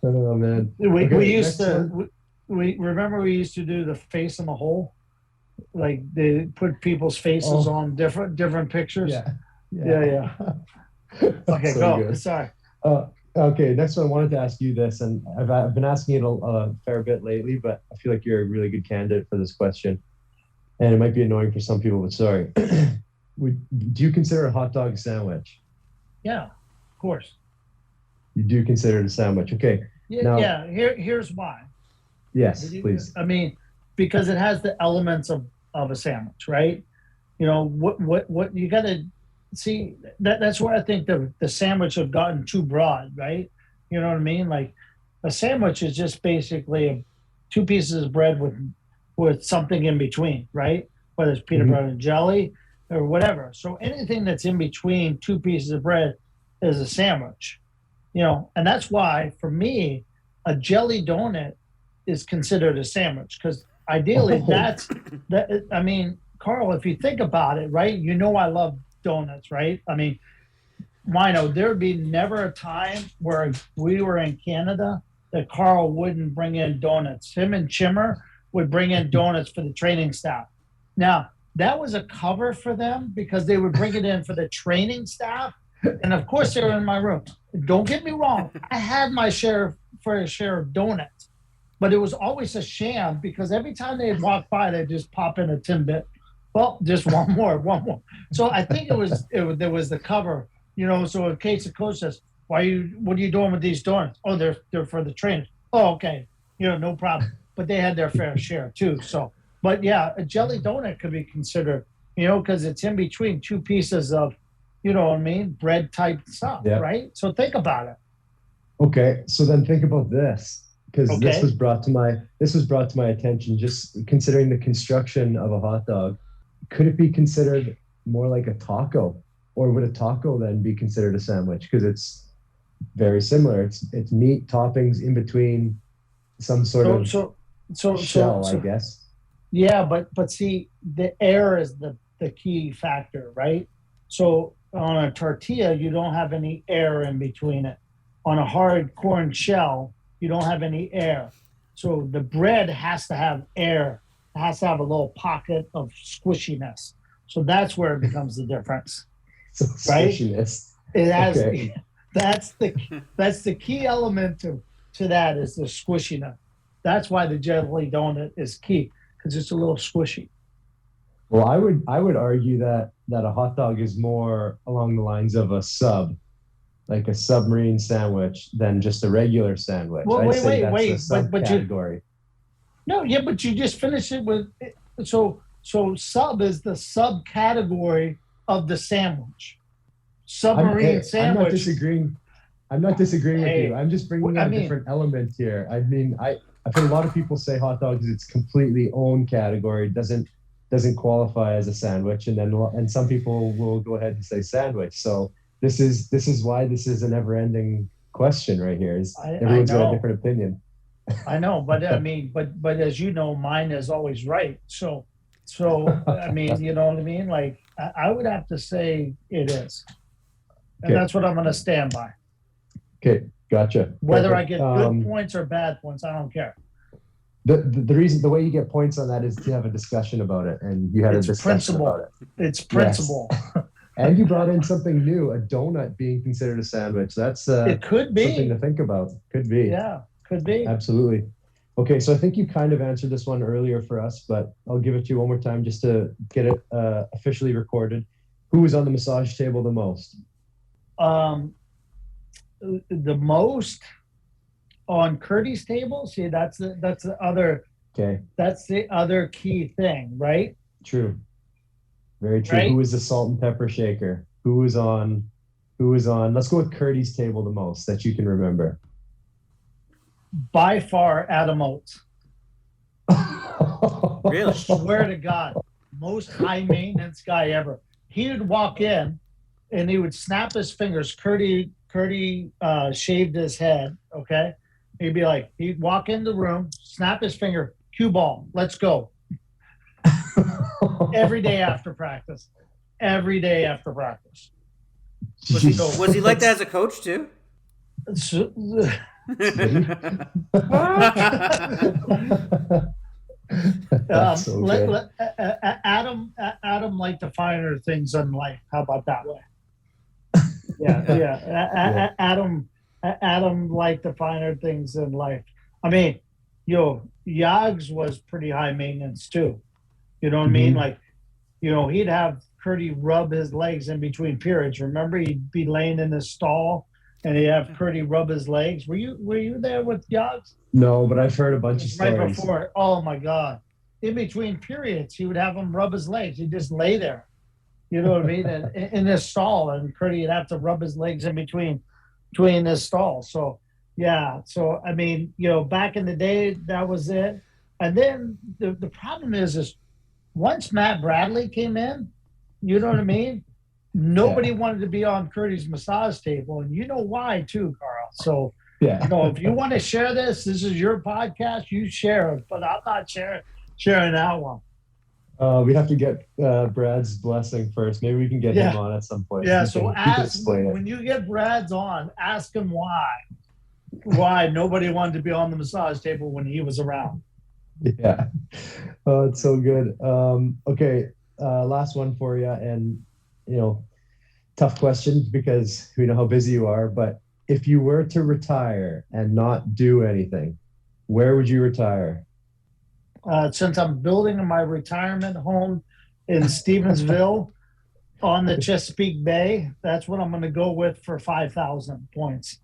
Oh man. We used to do the face in the hole. Like they put people's faces on different pictures. Yeah. Okay, so go. Good. Sorry. Okay, next one. I wanted to ask you this, and I've been asking it a fair bit lately, but I feel like you're a really good candidate for this question, and it might be annoying for some people, but sorry. Do you consider a hot dog a sandwich? Yeah. Of course. You do consider it a sandwich. Okay. Yeah. Now, Yeah. Here's why. yes, please. I mean, because it has the elements of a sandwich, right? You know, what you got to see, that's where I think the sandwich have gotten too broad, right? You know what I mean? Like a sandwich is just basically two pieces of bread with something in between, right? Whether it's peanut butter and jelly or whatever. So anything that's in between two pieces of bread is a sandwich, you know, and that's why for me, a jelly donut is considered a sandwich because ideally that. I mean, Karl, if you think about it, right, you know I love donuts, right? I mean, Wino, there would be never a time where we were in Canada that Karl wouldn't bring in donuts. Him and Chimmer would bring in donuts for the training staff. Now, that was a cover for them because they would bring it in for the training staff. And of course, they were in my room. Don't get me wrong. I had my share of donuts, but it was always a sham because every time they'd walk by, they'd just pop in a Timbit. Well, just one more. So I think there was the cover, you know. So in case the coach says, what are you doing with these donuts? Oh, they're for the trainers. Oh, okay. You know, no problem. But they had their fair share too. So, but yeah, a jelly donut could be considered, you know, because it's in between two pieces of, you know what I mean, bread type stuff, right? So think about it. Okay, so then think about this. Because this was brought to my attention, just considering the construction of a hot dog. Could it be considered more like a taco, or would a taco then be considered a sandwich? Because it's very similar. It's meat toppings in between some sort of shell, I guess. Yeah, but see, the air is the key factor, right? So on a tortilla, you don't have any air in between it. On a hard corn shell, you don't have any air. So the bread has to have air. It has to have a little pocket of squishiness. So that's where it becomes the difference. So right? Squishiness. It has that's the key element to that is the squishiness. That's why the jelly donut is key, because it's a little squishy. Well, I would argue that a hot dog is more along the lines of a sub, like a submarine sandwich, than just a regular sandwich. Well, I'd say that's wait, a subcategory. But you just finished it with so sub is the subcategory of the sandwich. Submarine sandwich. I'm not disagreeing with you. I'm just bringing a different element here. I mean, I've heard a lot of people say hot dogs is its completely own category, doesn't qualify as a sandwich, and some people will go ahead and say sandwich. So this is why this is a never-ending question right here. Everyone's got a different opinion. I know, but I mean, but as you know, mine is always right. So I mean, you know what I mean? Like I would have to say it is, and that's what I'm going to stand by. Okay, gotcha. Whether I get good points or bad points, I don't care. The way you get points on that is to have a discussion about it, and you had a discussion about it. It's principle. Yes. And you brought in something new, a donut being considered a sandwich. That's it could be something to think about. Could be. Yeah, could be. Absolutely. Okay, so I think you kind of answered this one earlier for us, but I'll give it to you one more time just to get it officially recorded. Who was on the massage table the most? The most on Curdy's table. See, that's the other. Okay. That's the other key thing, right? True. Very true. Right? Who was the salt and pepper shaker? Who was on? Let's go with Curdy's table the most that you can remember. By far, Adam Oates. Really? Swear to God, most high maintenance guy ever. He would walk in, and he would snap his fingers. Curdy shaved his head. Okay, he'd walk in the room, snap his finger, cue ball, let's go. Every day after practice. Was he like that as a coach too? Adam liked the finer things in life. How about that way? Yeah. Adam liked the finer things in life. I mean, Yags was pretty high maintenance too. You know what I mean? Like, he'd have Curdy rub his legs in between periods. Remember, he'd be laying in his stall and he'd have Curdy rub his legs. Were you there with Yogs? No, but I've heard a bunch of Right stories. before. Oh my God. In between periods, he would have him rub his legs. He'd just lay there. You know what I mean? And in his stall, and Curdy would have to rub his legs in between his stall. So yeah. So I mean, back in the day, that was it. And then the problem is once Matt Bradley came in, you know what I mean? Nobody wanted to be on Curdy's massage table, and you know why too, Carl. So if you want to share this is your podcast, you share it. But I'm not sharing that one. We have to get Brad's blessing first. Maybe we can get him on at some point. Yeah. So when you get Brad's on, ask him why nobody wanted to be on the massage table when he was around. Yeah. Oh, it's so good. Okay. Last one for you. And, tough question because we know how busy you are. But if you were to retire and not do anything, where would you retire? Since I'm building my retirement home in Stevensville on the Chesapeake Bay, that's what I'm going to go with for 5,000 points.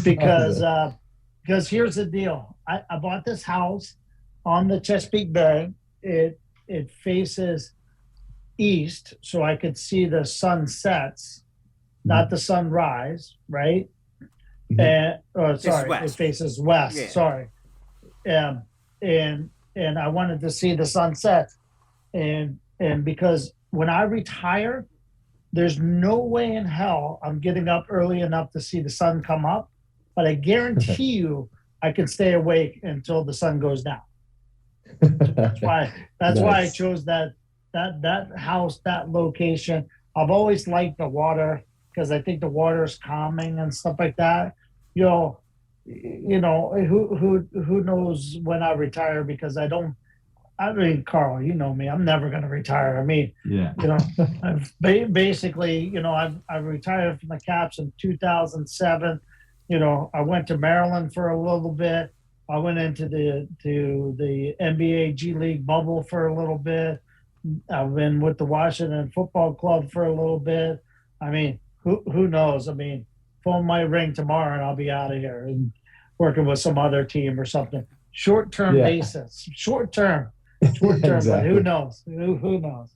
Because here's the deal. I bought this house on the Chesapeake Bay. It faces east, so I could see the sunsets, not the sunrise, right? Mm-hmm. It faces west. Yeah. Sorry. And I wanted to see the sunset. And because when I retire, there's no way in hell I'm getting up early enough to see the sun come up, but I guarantee you I can stay awake until the sun goes down. That's why I chose that house, that location. I've always liked the water because I think the water is calming and stuff like that. Who knows when I retire, because Carl, you know me, I'm never going to retire. I mean, I've basically, I've retired from the Caps in 2007. I went to Maryland for a little bit. I went into the NBA G League bubble for a little bit. I've been with the Washington Football Club for a little bit. I mean, who knows? I mean, phone my ring tomorrow and I'll be out of here and working with some other team or something. Short-term basis. Short-term. Exactly. But who knows? Who knows?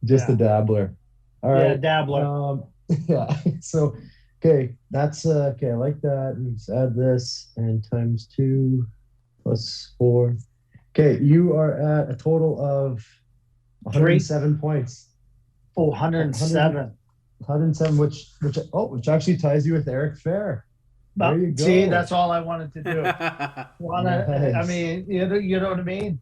Just a dabbler. All right. Yeah, dabbler. So, okay, that's okay. I like that. Let's add this and times 2 plus 4. Okay, you are at a total of 107 points. Oh, 107. 107, which actually ties you with Eric Fair. There you go. See, that's all I wanted to do. Nice. I mean, you know what I mean?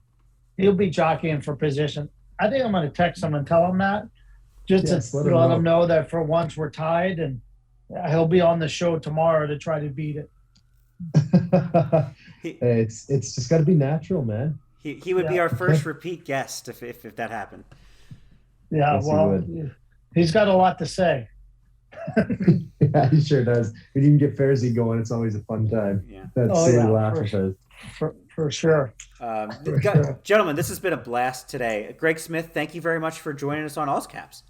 He'll be jockeying for position. I think I'm going to text him and tell him that, just to let him know that for once we're tied, and he'll be on the show tomorrow to try to beat it. It's just got to be natural, man. He would be our first repeat guest if that happened. Yeah, yes, he's got a lot to say. Yeah, he sure does. We didn't get Fairzy going. It's always a fun time. Yeah. That's silly laugh of his. For sure. Gentlemen, this has been a blast today. Greg Smith, thank you very much for joining us on Allscaps.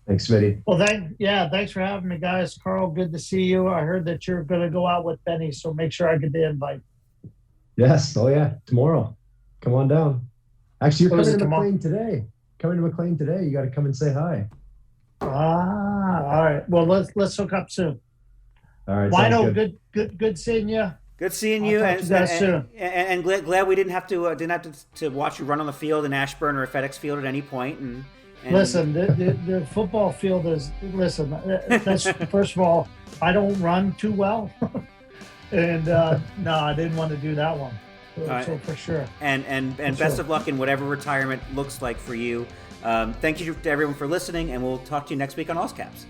Thanks, Smitty. Well, thanks for having me, guys. Carl, good to see you. I heard that you're going to go out with Benny, so make sure I get the invite. Yes. Oh, yeah. Tomorrow. Come on down. Actually, you're coming to McLean today. You got to come and say hi. All right. Well, let's hook up soon. All right. Wino, good seeing you. Good seeing you, and glad we didn't have to watch you run on the field in Ashburn or FedEx Field at any point. And listen, the football field is that's first of all, I don't run too well, and no, I didn't want to do that one. So for sure. And best of luck in whatever retirement looks like for you. Thank you to everyone for listening, and we'll talk to you next week on Allscaps.